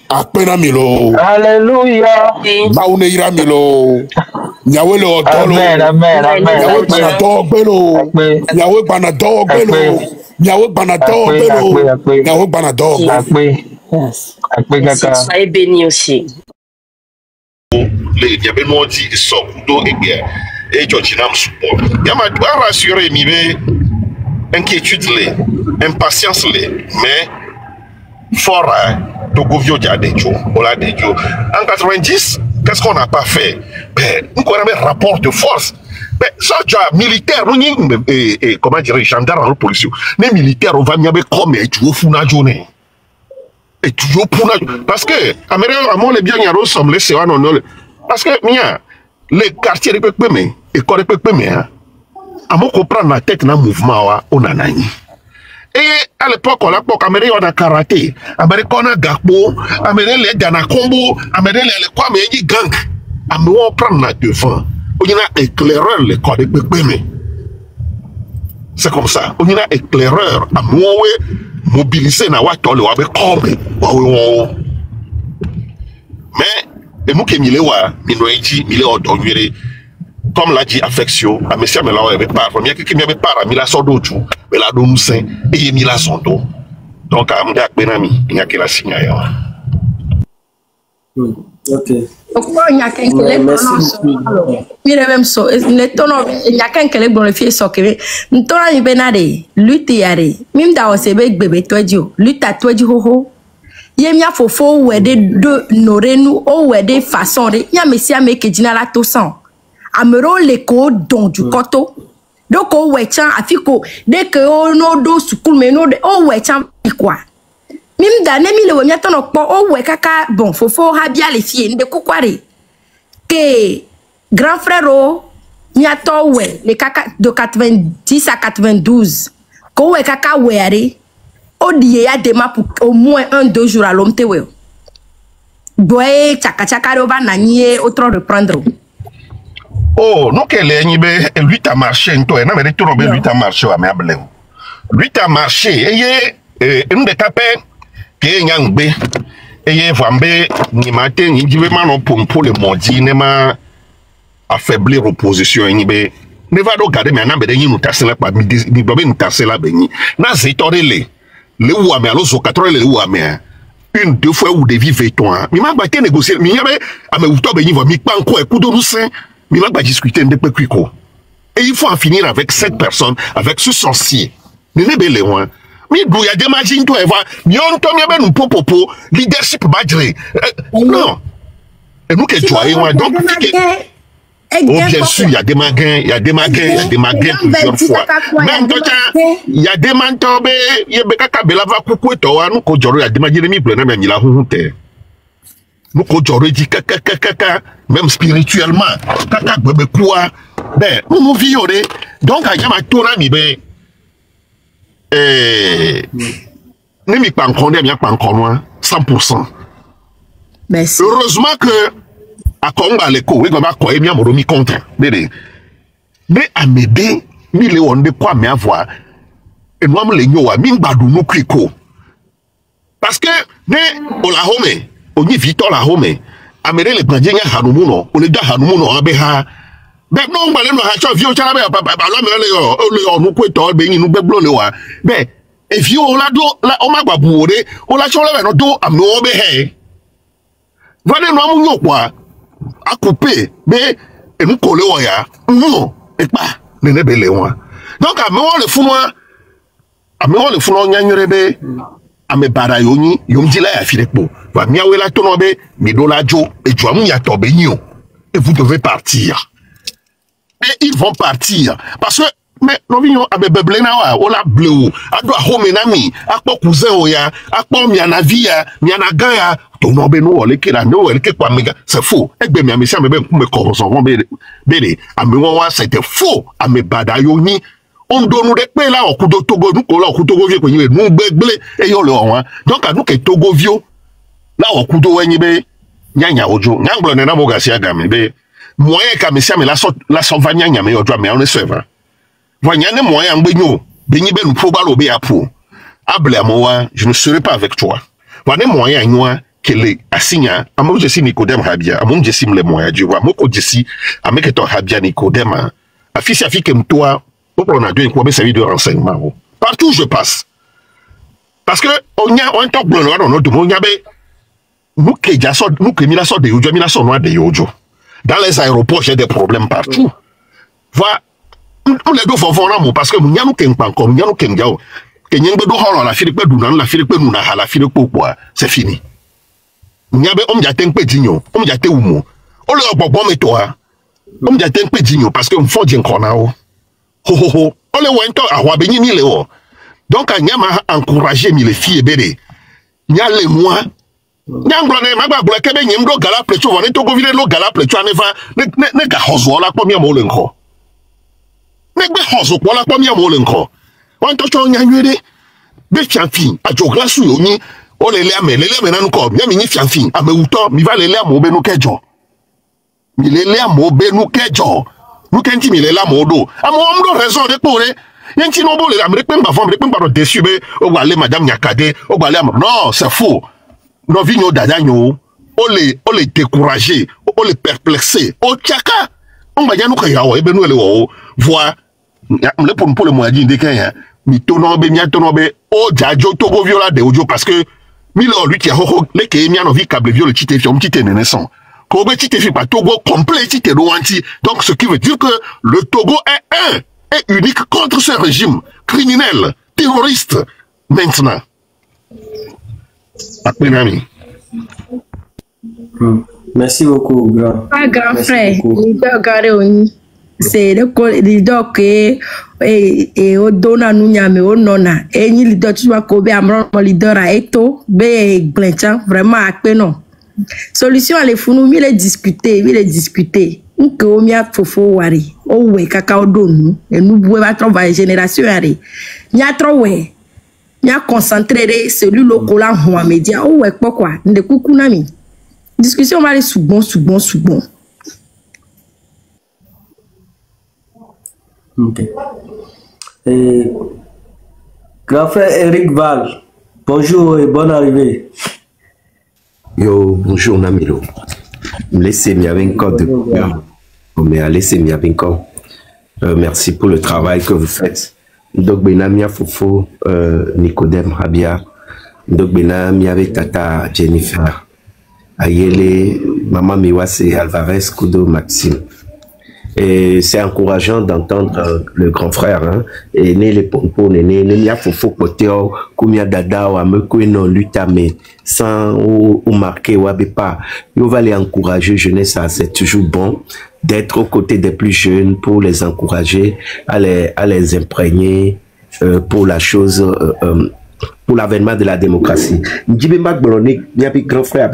Akpena milo. Alléluia. Maune ira milo. Nyawe le odolo. Amen. Amen. Amen. Nyawe bana dogbelo. Nyawe bana dogbelo. Nyawe bana dogbelo. Nyawe bana dogbelo. Soyez bénis aussi. Les diabètes dit sokudo ege et Georginam support. Yama doit rassurer mi be inquiétude les impatience les mais fort Togovio Diadejo, Ola Dejo. En 90, qu'est-ce qu'on n'a pas fait? Ben, nous avons un rapport de force. Ben, ça, tu as militaire, comment dire, gendarme, police. Les militaires, on va y avoir comme et tu veux une journée. Et tu veux une parce que, Américain, les biens, ils ressemblent, c'est un honneur. Parce que, les quartiers de Pekpeme, et quand les Pekpeme, à mon comprendre la tête dans le mouvement, on a nani. Et à l'époque, on a karaté, on a gakbo, on a ganakombo, on a les gang. On prend la devant. On a éclaireur le corps de Pekpeme. C'est comme ça. On a éclaireur. On mobiliser na watole wa be kombe. Mais, et nous qui mille wa, minoeji, mille odonwere. Comme l'a dit Affection, à monsieur Mela avait pas, premier qui m'avait pas, Mila Sodo, mais la don nous et Mila Sondo. Donc, à Moudak Benami, il n'y a que la signe. Ok. Pourquoi il y a quelqu'un qui est même so, ne tono il y a quelqu'un qui est bon le fier so que ntona ni benade lutte yare mim da o sebe bebe todio lutte toji ho ho yemia fofo wede de norenu o wede façon de ya mesia make jinala to san amero le ko don du koto donc o wechan afiko dès que o no do school me no o wechan quoi mim da ne mi le wemia tono po o we kaka bon fofo ha bia le fie nde kokware que grand frère o mia to we le kaka de 90 à 92 ko we kaka we are o die ya dema pour au moins 1-2 jours à l'homme te we boy chaka ro ba na nie autre reprendre. Oh, non qu'elle est nibe lui t'a marché nto na me retourner be lui t'a marché à meable. Lui t'a marché et une de tapé que nyangbe et vambe ni matin ni dibe manon pour le modi ne ma affaiblir opposition nibe ne va do garder mais na be ni nous tasser là pas ni be nous tasser là beni na zitorele le ou ame alo so 4 le ou ame 1-2 fois ou de vivre toi mi ma ba te négocier mi yabe ame ou to be ni va mi pa encore coup de roussin mi ma ba discuter de pekuiko et il faut en finir avec cette personne avec ce sorcier ne be le loin mi do ya demagine to eva mi on to mi be nu popopo leadership badre non et nous que tu as moi donc oh, bien sûr, il y a des magasins, plusieurs fois. Même quand il y a des mantobes, il y a des kakabela va coucou toi, nous kojoro, il y a des magasins mi bleu, même il a honte. Nous kojoro dit kaka, même spirituellement, kaka bebe quoi, ben, nous violons. Donc, il y a ma tour mi ben, ne mi pas encore, il y a pas encore loin, 100%. Merci. Heureusement que a Konga leko we gba ko emi amoro mi contre bere mais amebe mi le won de kwa me avoir et moi me le nyowa mi gbadu no kwiko parce que ne ola home oni Victor la home amere le gbanje nya hanumu no o le da hanumu no abe ha be no ngba le no ha cho vio cha be ba lo me le onu kweto be yin nu gbeglo le wa be e vio la do la o ma gbabu ore o la cho le no do amo be he vale no amu nyokwa a coupé mais et nous coller ya non et pas ne ne belé moi donc à moi le fou nyanyerebe a me barayoni yom dila ya filepo va miawela tonobe mi dola jo et tu amu ya tobe nyo et vous devez partir et ils vont partir parce que mais non vignon a be beble na wa o la bleu a do home na mi a po cousin o ya a po mi anavia mi anaga ya non ben no le kira no le ke kwa mega c'est faux egbe mi amesi amebe me corruption bele amewa c'était faux ame badayoni on donu de pe la okudo Togo nu ko la okudo vie ko yin nu gbegle e yo le won donc anu ke Togo vio la okudo wen be nyanya ojo nyanglo ne na mo gasi agame be moyen ka mesi ame la so va nyanya me ojo ame on serve vonya ne moyen ngbenyo be nyi be nu probalo be apo able amowa je ne serai pas avec toi vonya moyen nwa kele asinya amon jesi Nicodème Habia amon jesi mle moya jiwa moko jesi ameketo Habia Nicodème afisi afike mtoa pour on a deux quoi servir de renseignement partout où je passe parce que on top blanc on no do nya be nous que ja so nous que mi la so de ojo mi la so no de ojo dans les aéroports j'ai des problèmes partout va on les do fofo na mo parce que nya nous ken pan comme nya nous ken jao que nya be do holo la Philippe du nan la Philippe nu na hala Philippe quoi c'est fini nyabe omjate nkpe dinyo omjate umo ole ogbogbo metoa omjate nkpe dinyo parce que mfo din kona o ho ole wento ahwa benyi mi le o donc anyama encourager mi le filles bere nya le moi nyanglo ne magbagbo kebe nyim do gala plecho woni to go vile lo gala plecho anefa ne ga hozo la kpo mi mo le nko ne gbe hozo kpo la kpo mi mo le nko won to cho nyanwere be champion ajogla su yoni o le le nanu ko mi ni fianfin ame uto mi va le amo be nu kejo mi le amo be nu kejo nu kenti mi le amo do amo do raison de pore yenti no bo le amre pe mba fo amre pe mba do déçu be o gba le madame Nyakade o gba le amo non c'est faux no vigno dadanyo o le décourager o le perplexer o tiaka on ba janu ka yawo e be nu le wo voix le pour le moyen de kenya mi tono be o jajo Togo viola de ojo parce que Milo lui qui a ho le ke mi anovi câble viol chite fiom chite neneson Togo complet, donc ce qui veut dire que le Togo est unique contre ce régime criminel, terroriste, maintenant. Merci beaucoup, grand. Pas grand frère, c'est le leader que au dona nunyame au nona et ni leader tu vas kobe amron leader a eto be glencha vraiment akpe non solution ale funu mi le discuter nke o mi afofo wari o we kaka o donu e nu bue va travailler génération ari nya tro we nya concentrer celui local la ho media o we pokwa nde kuku na mi discussion va aller soubon. Ok. Grand frère Eric Val, bonjour et bonne arrivée. Yo, bonjour Namilo. Laissez-moi avec un de mais laissez-moi avec un. Merci pour le travail que vous faites. Donc, Benamia Fofo, Nicodème Rabia, donc Benamia avec Tata Jennifer, Ayele, Maman Miwase Alvarez, Kudo Maxime. Et c'est encourageant d'entendre le grand frère, hein, et né les pompons, né mia fofo poteo, kumia dada ou amekwe non lutame, sans ou marquer ou pas. On va les encourager, jeunesse, c'est toujours bon d'être aux côtés des plus jeunes pour les encourager, à les imprégner pour la chose, pour l'avènement de la démocratie. Grand frère,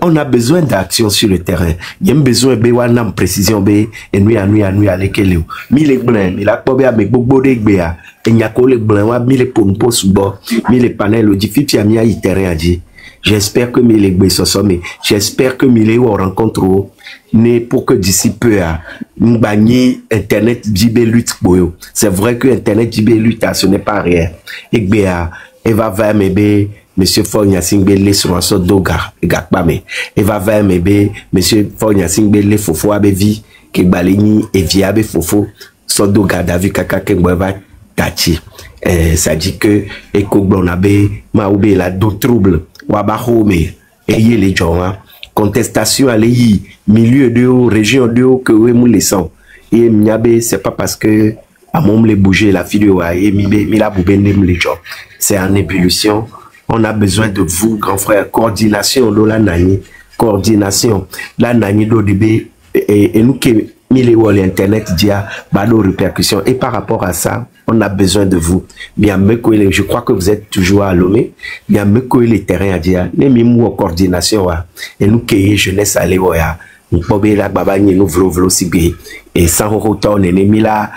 on a besoin d'action sur le terrain. Il y a besoin de précision et nous à l'équilibre. Mille blancs, il a pas avec beaucoup de béa. Et il y a que les blancs, mille pompons sous bord, mille panels, le difficile à mia terrain à dire. J'espère que mille béa sommé. J'espère que mille rencontre né pour que d'ici peu à Internet JB lutte. C'est vrai que Internet JB lutte, ce n'est pas rien. Et béa, elle va vers mes bé. Monsieur Fogna Singbele sur un sort d'ogar, et gakpame. Et va vers mes monsieur Fogna Singbele fofo abevi, ke balini, et via abe fofo, sort d'ogar d'avis kaka kengweva tachi. Ça dit que, et kogbon abe, ma oube la do trouble, wabaho me, et yé les gens, contestation à l'eyi, milieu de haut, région de haut, que we mou les sens. Et m'yabe, c'est pas parce que, à mon me bouger la vidéo, et mila boubene les gens. C'est en ébullition. On a besoin de vous, grand frère. Coordination, la nani. Coordination. La nani d'ODB. Et nous qui millez l'internet dia, bado répercussions. Et par rapport à ça, on a besoin de vous. Bien, je crois que vous êtes toujours à Lomé. Bien, les terrains à dia. Ne mimou en coordination. Et nous qui jeunesse à l'éoya. Nous pouvons la babani nous vlo sibi. Et sans retourner, mila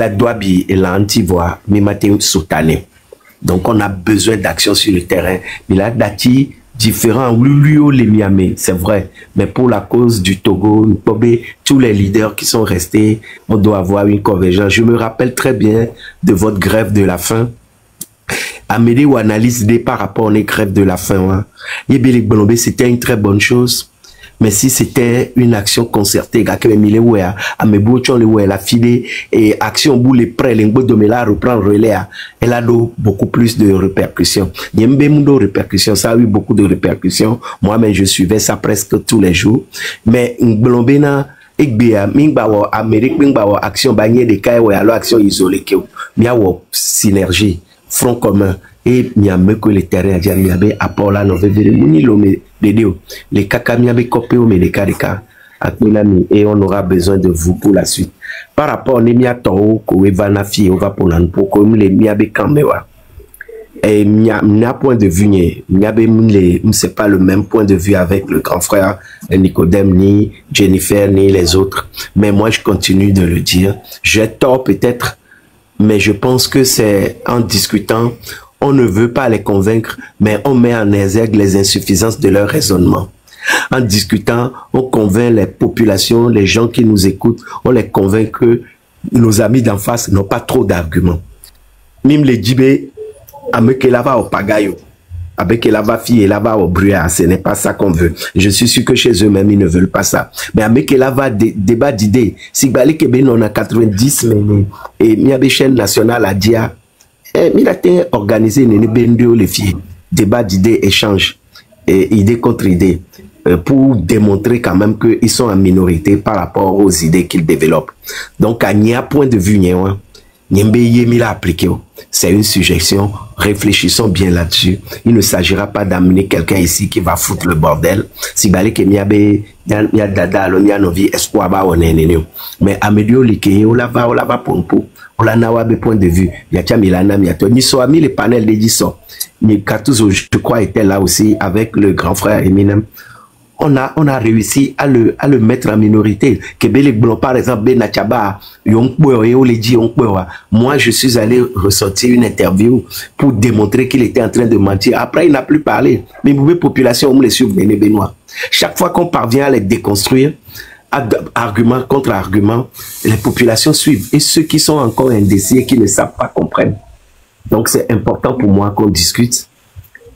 doabi et l'antivoix, mimate soutane. Donc, on a besoin d'action sur le terrain. Il a dati différents, les Miami, c'est vrai. Mais pour la cause du Togo, tous les leaders qui sont restés, on doit avoir une convergence. Je me rappelle très bien de votre grève de la faim. Amédée ou analyse par rapport aux grèves de la faim. C'était une très bonne chose. Mais si c'était une action concertée, la file et action boule près, l'ingbodomela reprend relais, elle a beaucoup plus de répercussions. Il y a de répercussions, ça a eu beaucoup de répercussions. Moi-même, je suivais ça presque tous les jours. Mais Ngblonbena, Ekbea, Mingbawa, Amérique, Mingbawa, action bagnée de Kaye, alors action isolée, Miawa, synergie, front commun. Et miame que les terrains à Diamiabe apport la nouvelle les kakamiabe copéo mais les caricats et on aura besoin de vous pour la suite. Par rapport à Nemia Toro, Koevanafi, on va pour comme les miabe Kamewa. Et mia point de vue, c'est pas le même point de vue avec le grand frère Nicodème, ni Jennifer, ni les autres. Mais moi, je continue de le dire. J'ai tort peut-être, mais je pense que c'est en discutant. On ne veut pas les convaincre, mais on met en exergue les insuffisances de leur raisonnement. En discutant, on convainc les populations, les gens qui nous écoutent, on les convainc que nos amis d'en face n'ont pas trop d'arguments. Même les djibé, avec lava au pagayo, avec lava fille et lava au brouillard, ce n'est pas ça qu'on veut. Je suis sûr que chez eux-mêmes, ils ne veulent pas ça. Mais avec lava débat d'idées, si Bali Keben on a 90, et Miabe chaîne nationale à Dia, il a été organisé les filles, débat d'idées, échange. idée contre idée, pour démontrer quand même qu'ils sont en minorité par rapport aux idées qu'ils développent. Donc, à n'y a point de vue, c'est une suggestion. Réfléchissons bien là-dessus. Il ne s'agira pas d'amener quelqu'un ici qui va foutre le bordel. Si balé que y a dada lo y a novi espoir ba onenene. Mais améliore l'ike on la va pompo. On la nawa be point de vue. Ya tia milana mi ato ni so ami les panels de Diso. Mais Katouzo je crois était là aussi avec le grand frère Eminem. On a réussi à le mettre en minorité. Par exemple, moi, je suis allé ressortir une interview pour démontrer qu'il était en train de mentir. Après, il n'a plus parlé. Mais la population, on les suit, Benoît. Chaque fois qu'on parvient à les déconstruire, argument contre argument, les populations suivent. Et ceux qui sont encore indécis et qui ne savent pas comprennent. Donc, c'est important pour moi qu'on discute.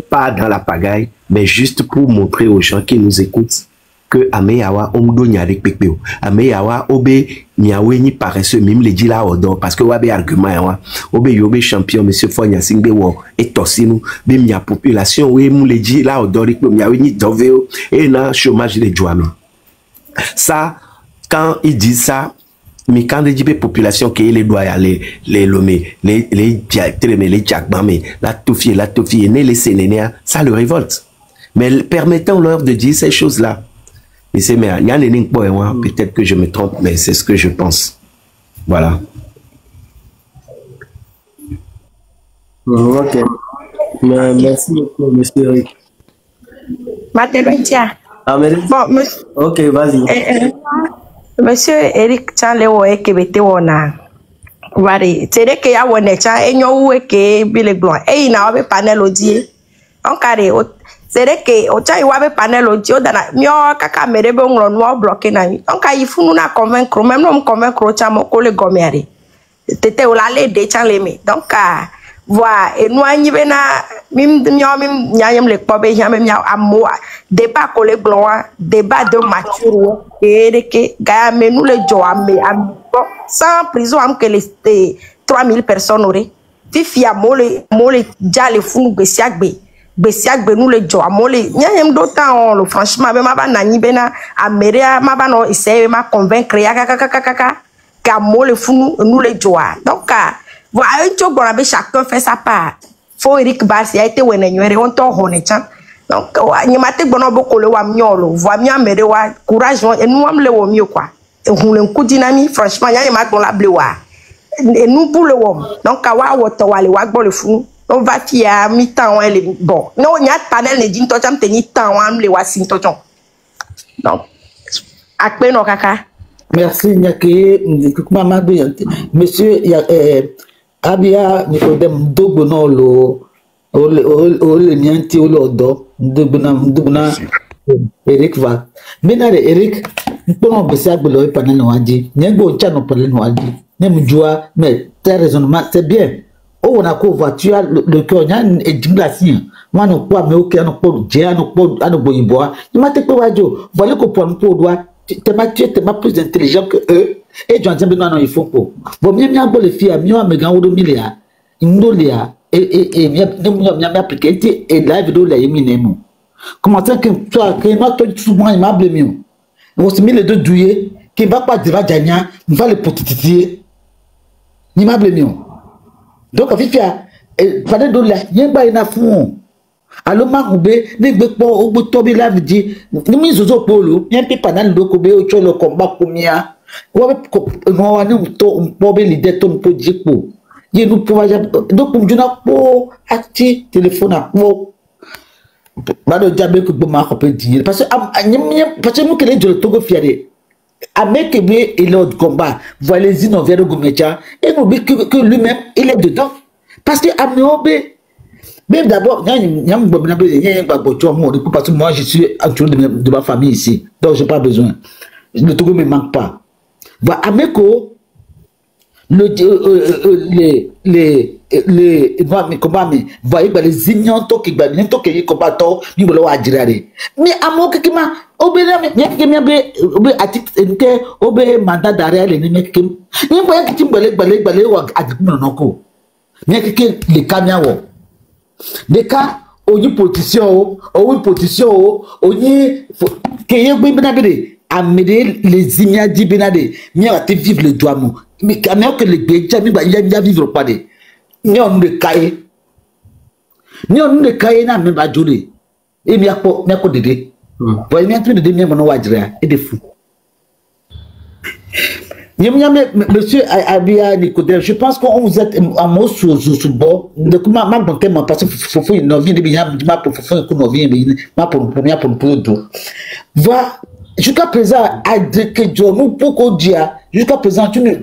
Pas dans la pagaille, mais juste pour montrer aux gens qui nous écoutent que Ameyawa Omdo Nyari Pekpeo, Ameyawa Obe Nyawe ni paresseux, même les dit là odor, parce que Wabe argument, Obe Yobe champion, monsieur Fonya Singbe Wo, et Tossinu, Bim Nya population, oui, mou les dit là odor, Nyawe ni Doveo, et na chômage de Djouame. Ça, quand ils disent ça, mais quand les populations qui les doit aller les lomé les jagbamé la toufie les sénénéa ça le révolte, mais permettons-leur de dire ces choses là. Et c'est mais peut-être que je me trompe, mais c'est ce que je pense. Voilà. Ok, merci beaucoup monsieur Eric. Bon, monsieur. Ok, vas-y. Monsieur Eric Chanlewo ekebete wona wari tere ke ya wone cha enyo uwe ke bile blon e na obe panel odie on kare o tere ke o cha iwa be panel odie o dana mio kaka merebe nro no block na mi on ka ifunu na convaincre même no convaincre cha mo ko le gomiare tete o la le de chanle mi donc voilà et nous anyi bena mim nyayem le pobe yame mia amo débat ko le gloire débat de mature et que ga me nous le joame sans prison am que les 3000 personnes auraient fifia mole jale funu besiagbe nous le joamole nyayem d'autant le franchement be ma ba nani bena ameria ma ba no essayer ma convaincre ya ka mole funu nous le joa donc voilà, chacun fait sa part. Faut Eric Barsi a été on t'en honnête. Donc, il m'a dit bon beaucoup le wamiolo, voimia merewa, courage et nous am le mieux quoi. Et on le coup dynamique, franchement, il y a ma dans la blewa. Et nous pour le wom. Donc, kawa woto wale wagbo le fou. On va fier mi-temps elle bon. Non, il y a panel ne dit totam teni temps am le wasin toton. Donc, akpe no kaka. Merci Nyake, monsieur Abia Nicodem Dogono le nianti o lodo Dogona Eric va. Menare Eric, nous besa gbelo panel no adi. Nyegbo cha no panel no adi. Nem joie, mais tes raisonnements c'est bien. Oh on a ko voiture le cœur nyan et dimlasi. Moi no kwa me oké no po je no po ano boyibo. Tu m'a te ko wajo. Voilà ko point pour doit. Tu es plus intelligent que eux. Et tu as dit, non, il faut pas. Bon, bien, les filles, mieux, mais quand on milia, indolia, et bien, appliqué, et la vidéo, la éminemo. Comment ça que toi, que moi, toi, souvent, il m'a blâmé. On se met les deux douillés, qui va pas dire, Djania, on va le potitier. Il m'a blâmé. Donc, à Fifia, pendant de là, il y a pas une affront. Alors, Maroube, les bépo, au bout de Tobi la dit, nous mis au polo, bien plus pendant le Kobe, au le combat pour Mia. On va nous pober l'idée ton peu de jipo. Il nous pouvons donc pour nous pour activer téléphone à pour. Bah le diable que bon marque peut dire parce que nous que les de Togo fiaré. Avec lui il est de combat. Voilà les innover de Gomecha et nous que lui-même il est dedans parce que Amiobe. Même d'abord, parce que moi je suis entouré de ma famille ici, donc j'ai pas besoin. Le Togo ne me manque pas. Va Ameko, les ignorants qui les combattants, ils vont leur dire. Mais Amo qui m'a obéi à titre obéi mandat d'arrêt les mecs qui n'y voyait que tu balais ou à dire non, non, les camions. Les cas, Oni position oni que benabede amede les imia di benade mi a te vivre le droit mo mais quand que le beja mi ba ya vivre pas de ni on de cahier na me ba jole e mi akpo dede boy mi atun dede mi mo no wajira e de fou monsieur Abia Nicodème, je pense qu'on vous êtes en mot sur bord. De comment ma bonté m'a passé faut une vie de bien ma pour faire que vie ma pour première pour tout. Va jusqu'à présent à dire que Dieu nous pour dire jusqu'à présent tu ne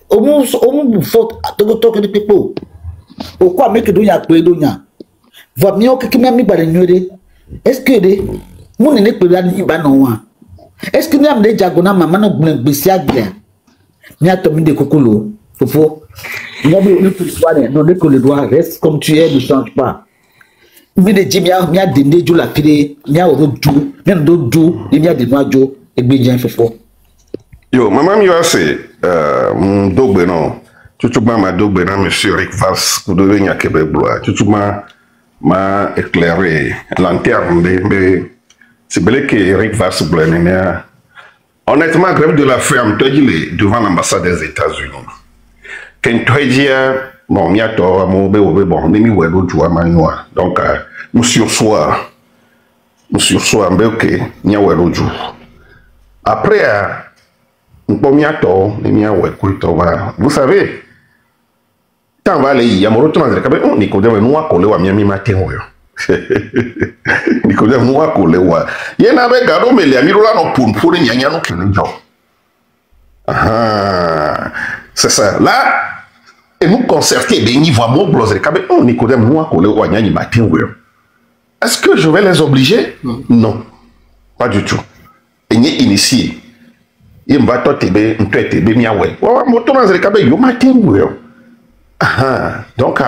au moins faute to de people. Pourquoi mais que donya pe donya. Va mieux que même mi ba de est-ce que de mon ne pe la ni ba no wa. Est-ce que nous am de jagona mama no gbisia bien. Nia tomi de kokolo fofo nia bi le que le doigt reste comme tu es ne change pas mi de jimia mia de nejo la fide mia o do mia do e mia de noajo egbejan fofo yo mama mi wa se dogbe no chuchuma ma dogbe na monsieur Rick Vals ku do nya kebe bloa chuchuma ma éclairer lanterne be c'est belé que Rick Vals blene. Honnêtement, grève de la ferme, tu dis devant l'ambassade des États-Unis. Quand tu dis, bon, il y a toi, mon bébé, bon, mais il y a d'autres joueurs, donc, monsieur Soir, ok, il y a d'autres joueurs. Après, vous savez, quand on va aller, il y a mon retour dans le cabine, on est quand même noir collé à Miami matin. Nicodème nous a collé wa yé na be gado me le amirola no pour nyanya no kene jo c'est ça là et nous concerter des niveaux mon blosé kabe Nicodème nous a collé wa nyanya matin we est-ce que je vais les obliger non pas du tout et ni initié il m'a totebe ntwetebe miawe wa moto na zere kabe yo matin we donc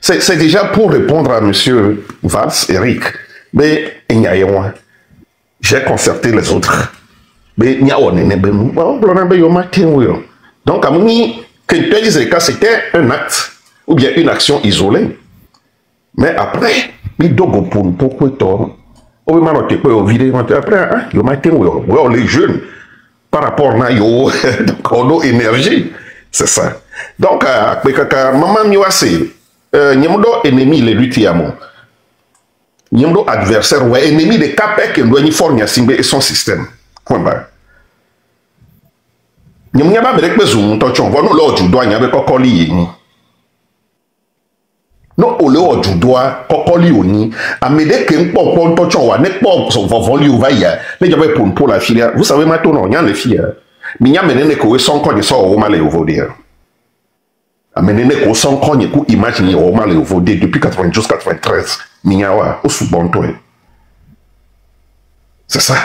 c'est déjà pour répondre à monsieur Vals, Eric. Mais il y a un. J'ai concerté les autres. Mais il y a un. Donc, à mon avis, quand tu disais que c'était un acte ou bien une action isolée. Mais après, il doit pour pourquoi toi. On va noter que après, les jeunes, par rapport à yo, donc on a énergie. C'est ça. Donc, maman miwase. Nyamdo ennemi les lutiamo. Nyamdo adversaire ou ennemi de capek que doit ni fornia simbe et son système. Point barre. Nyamnyaba berek bezum tochon vo no lo judo anya be kokoli yini. No ole o judo kokoli oni amede ke npo pon tochon wa ne po so vovoli ou va ya. Le jabe pour la filia. Vous savez maintenant nya les filles. Minya menene ko we son ko ni so o ma le ovodia. Amenene ko son konye ku imagine o mal vodé depuis 92-93 minyawa au sous-bonto. C'est ça.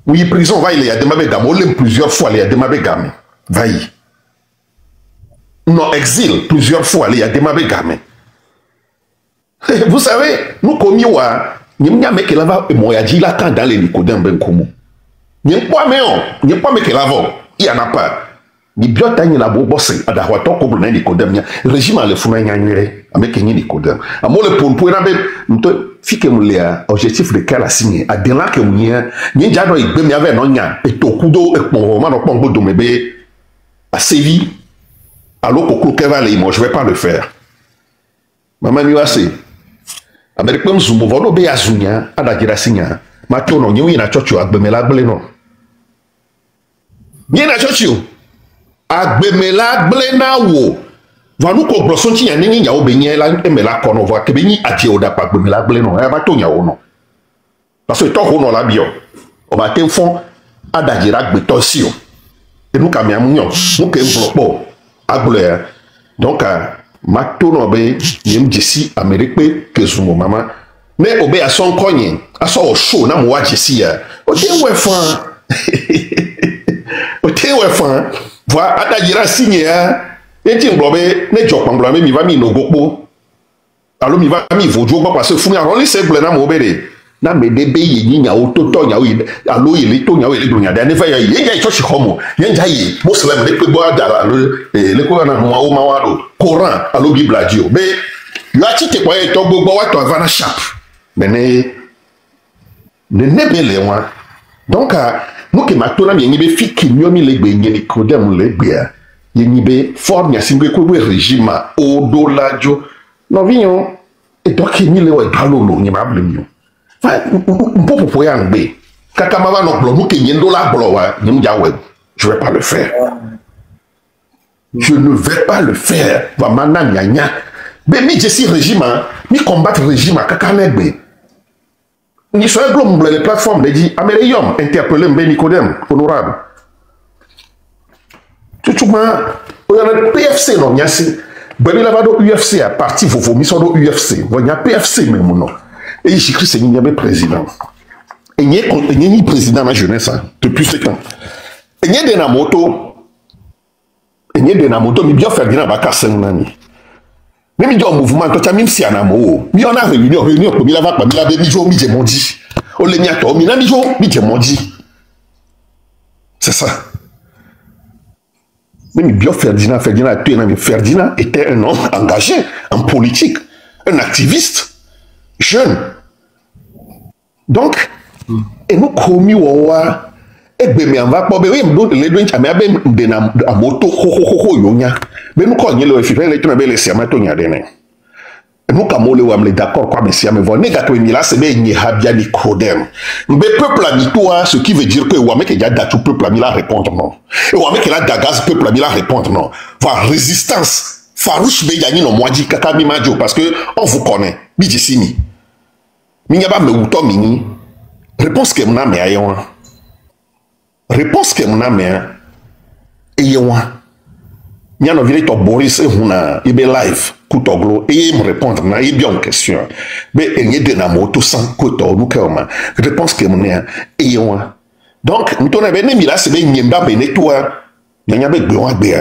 Oui, prison va il y a demandé d'abord plusieurs fois il y a demandé gamin. Va y. Non, exil plusieurs fois il y a demandé gamin. Vous savez, nous commis wa nyamnya meke lava moyaji la kan dans les Nicodème ben komo. Nyempa meke lava, il y en a pas. Ni biota ni la bosse adahwa to ko buna Nicodème nya régime le fuma nya nyere ameke ni Nicodème amo le ponpo na be nto fike mulia objectif de kala signé adela ke munya ni jado igbe mi ave no nya etokudo ekpon ma no pon do mebe a sévi allo ko keva le mo je vais pas le faire mama mi wase amerikpem zumbo vodo be azunya adajira sinya ma to no nyi na chocho agbemela gbele no ni na chocho agbemela blena wo vanu ko broson ti yan ni nyawo be yen la emela kono vo ke be yin ati o da pa agbemela blena e ba to nyawo no parce que to ho no la bio o ba te fon adajira gbe to si o e nu ka mi amunyo mu ke blopo agbele donc ma to no be yem jesi amerique ke sumo mama ne obe ason konyin aso o show na mo wa jesi ya o te we fan o te we fan voilà adajira signé enti nglobe ne jokpan nglobe mi va mi no gopo alo mi va mi vojo gbo parce que funi aron li se na mo bere na me de be yi nya o to nya o alo yi le to nya o le dunya da ne fa yi ye church homo ye nja yi muslim le pe bo ada alo le ko na no o ma wa do Coran alo bible adio be yo ati te kwa to gbogbo wa to avana sharp bene ne bele wa donc nous que matona mi nyibe fiki nyomi legbe nyeli kodem legbe a yenibe forme asingwe ko we régime au dollar jo no vinho et donc ni le wa balolo ni ma blemio fa mpo po ya ngbe kaka mama no blo nous que yen dollar blo wa nyim ja we je vais pas le faire je ne vais pas le faire va mana nyanya be mi je si régime mi combattre régime kaka legbe ni so glom les plateformes dit amérium interpeller mbe Nicodème honorable tutuma o yana PFC no nyasi bani la do UFC à parti vovo mi so do UFC vonya PFC même non et ici Christ ni be président et ni président na jeunesse depuis ce temps et ni de na moto mi bien Ferdinand Bakasseng nani même dans mouvement to cha mi si anamo mi on a réunion ko mi la va pa mi la be mi jo mi je mondi o le nyato mi na mi jo mi je mondi c'est ça même bien Ferdinand était un homme engagé en politique un activiste jeune donc et nous commis wa egbe mi anva po be we mdo le do ncha me abe mbe na amoto ho yonya be nu ko nyele we fi le tuna be le siama to nya de ne nous ka mole wa me d'accord quoi mais siama vo nega ko mi la se be nyi habia Nicodème mbe peuple ami toi ce qui veut dire que wa me ke ja da tout peuple ami la répondre non et wa me ke la dagaz peuple ami la répondre non va résistance farouche be yani no moaji kaka mi majo parce que on vous connaît bi jisimi mi nya ba me wuto mini réponse que mna me ayon réponse que mon ami et yewa nyano vile to Boris e huna ibe live kutoglo et me répondre na ibe en question mais enye de na moto sans koto nous kama réponse que mon et yewa donc nous on avait mis là c'est ben nyemba ben toi nyanya be gbe wa gbe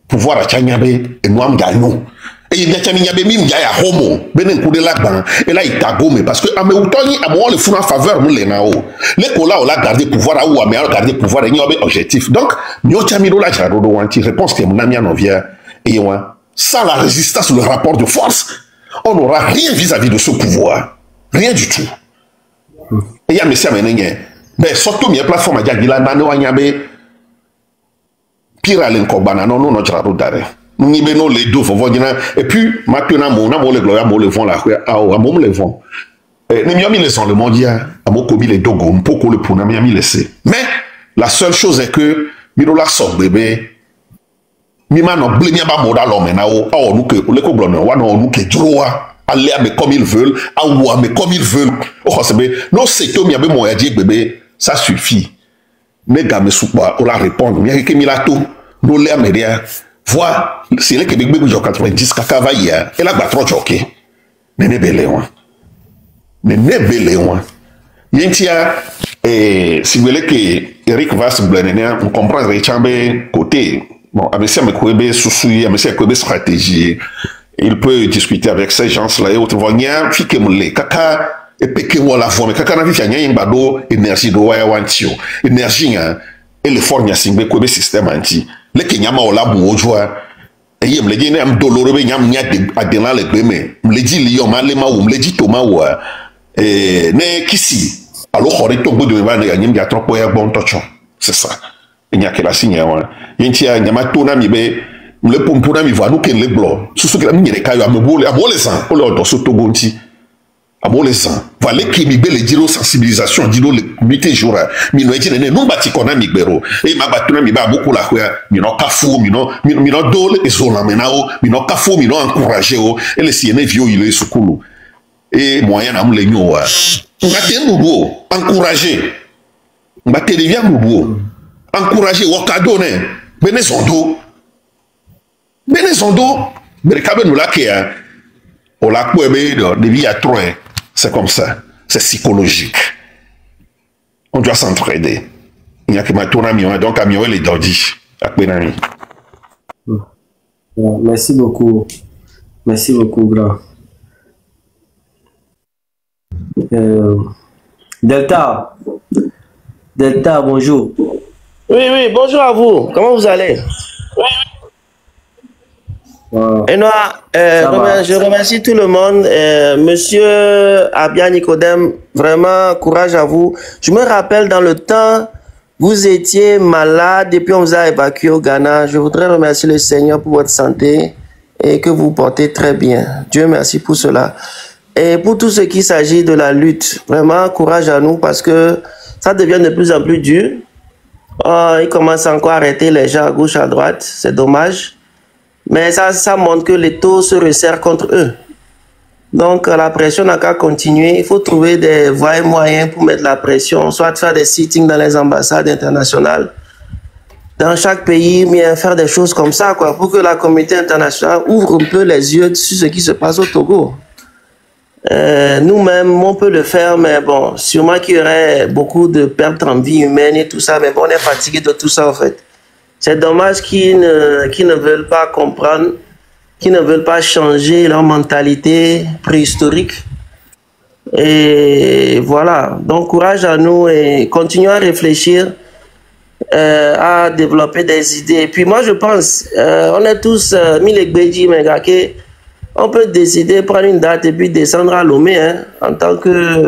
pouvoir a chanya be e noam ganyo et il y a chanya be mi mja ya homo benen kude la ban et là il tagome parce que ame utoni amo le funa faveur nous les nao les kola on la garder pouvoir ou ame garder pouvoir et nyobe objectif donc nyo chamiro la charo do wanti réponse que mon ami en vient et wa sans la résistance le rapport de force on n'aura rien vis-à-vis de ce pouvoir rien du tout et ya monsieur amenenye ben surtout mi plateforme jagila na no anyabe pira len ko bana no charo dare ni be no les deux et puis maintenant mon le gloria mo le vont la a mo le vont ni mi les sont le mondial a mo komi les dogo mpoko le puna mi laissé mais la seule chose est que mi do la so bébé mi ma no ble mi ba mo da lo me na o nu ke le ko glono wa no nu ke droit aller mais comme ils veulent a ou mais comme ils veulent o sebe no c'est to mi abe mo ya di bébé ça suffit mais ga me soupa o la répondre mi ke mi la to no le ameria vois c'est le Québec bébé 90 kaka va hier et la battre choqué nene belewa yentia si vous voulez que Eric va se blender on comprend les chambres côté bon avec ça me kobe souci avec ça kobe stratégie il peut discuter avec ces gens là et autres vonya fike mule kaka et peke wala forme kaka na vifia nyeng bado énergie do waya wantio énergie et le fornya singbe kobe système anti le kenyama ola bu ojwa eye mleji ne am doloro be nyam nya de adena le gbeme mleji lion ma le ma wo mleji to ma wo ne kisi alo khori to gbodo be ba ne nyam ja tropo ya bon tocho c'est ça nya ke la sinya wa yentia nyama to na mi be mle pompo na mi va no ke le blo susu ke mi nyere kayo amobole san o le do so to gonti amole san vale ki mi be le diro sensibilisation diro le mité joura mi no eti ne no bati kona mi gbero e ma batuna mi ba beaucoup la khoya mi no kafu mi no dole e so la menao mi no kafu mi no encourager o e le siene vio il est sukulu e moyen am le nyo wa ngate nubo encourager ngate devia nubo encourager wakado ne benezondo berekabe no la ke ya o la ko ebe de via trop. C'est comme ça. C'est psychologique. On doit s'entraider. Il n'y a que ma tourne à mieux. Donc, à mieux, les dodis. Merci beaucoup. Merci beaucoup, grand. Delta. Delta, bonjour. Oui, bonjour à vous. Comment vous allez? Et non, je remercie tout le monde. Monsieur Abia Nicodème, vraiment, courage à vous. Je me rappelle dans le temps, vous étiez malade et puis on vous a évacué au Ghana. Je voudrais remercier le Seigneur pour votre santé et que vous portez très bien. Dieu merci pour cela. Et pour tout ce qui s'agit de la lutte, vraiment, courage à nous parce que ça devient de plus en plus dur. Ils commencent encore à arrêter les gens à gauche, à droite. C'est dommage. Mais ça montre que les taux se resserrent contre eux. Donc la pression n'a qu'à continuer. Il faut trouver des voies et moyens pour mettre la pression, soit faire des sittings dans les ambassades internationales, dans chaque pays, bien faire des choses comme ça, quoi, pour que la communauté internationale ouvre un peu les yeux sur ce qui se passe au Togo. Nous-mêmes, on peut le faire, mais bon, sûrement qu'il y aurait beaucoup de pertes en vie humaine et tout ça, mais bon, on est fatigué de tout ça en fait. C'est dommage qu'ils ne veulent pas comprendre, qu'ils ne veulent pas changer leur mentalité préhistorique. Et voilà, donc courage à nous et continuons à réfléchir, à développer des idées. Et puis moi je pense, on est tous Milekbeji, Mengake, on peut décider, prendre une date et puis descendre à Lomé hein, en tant que...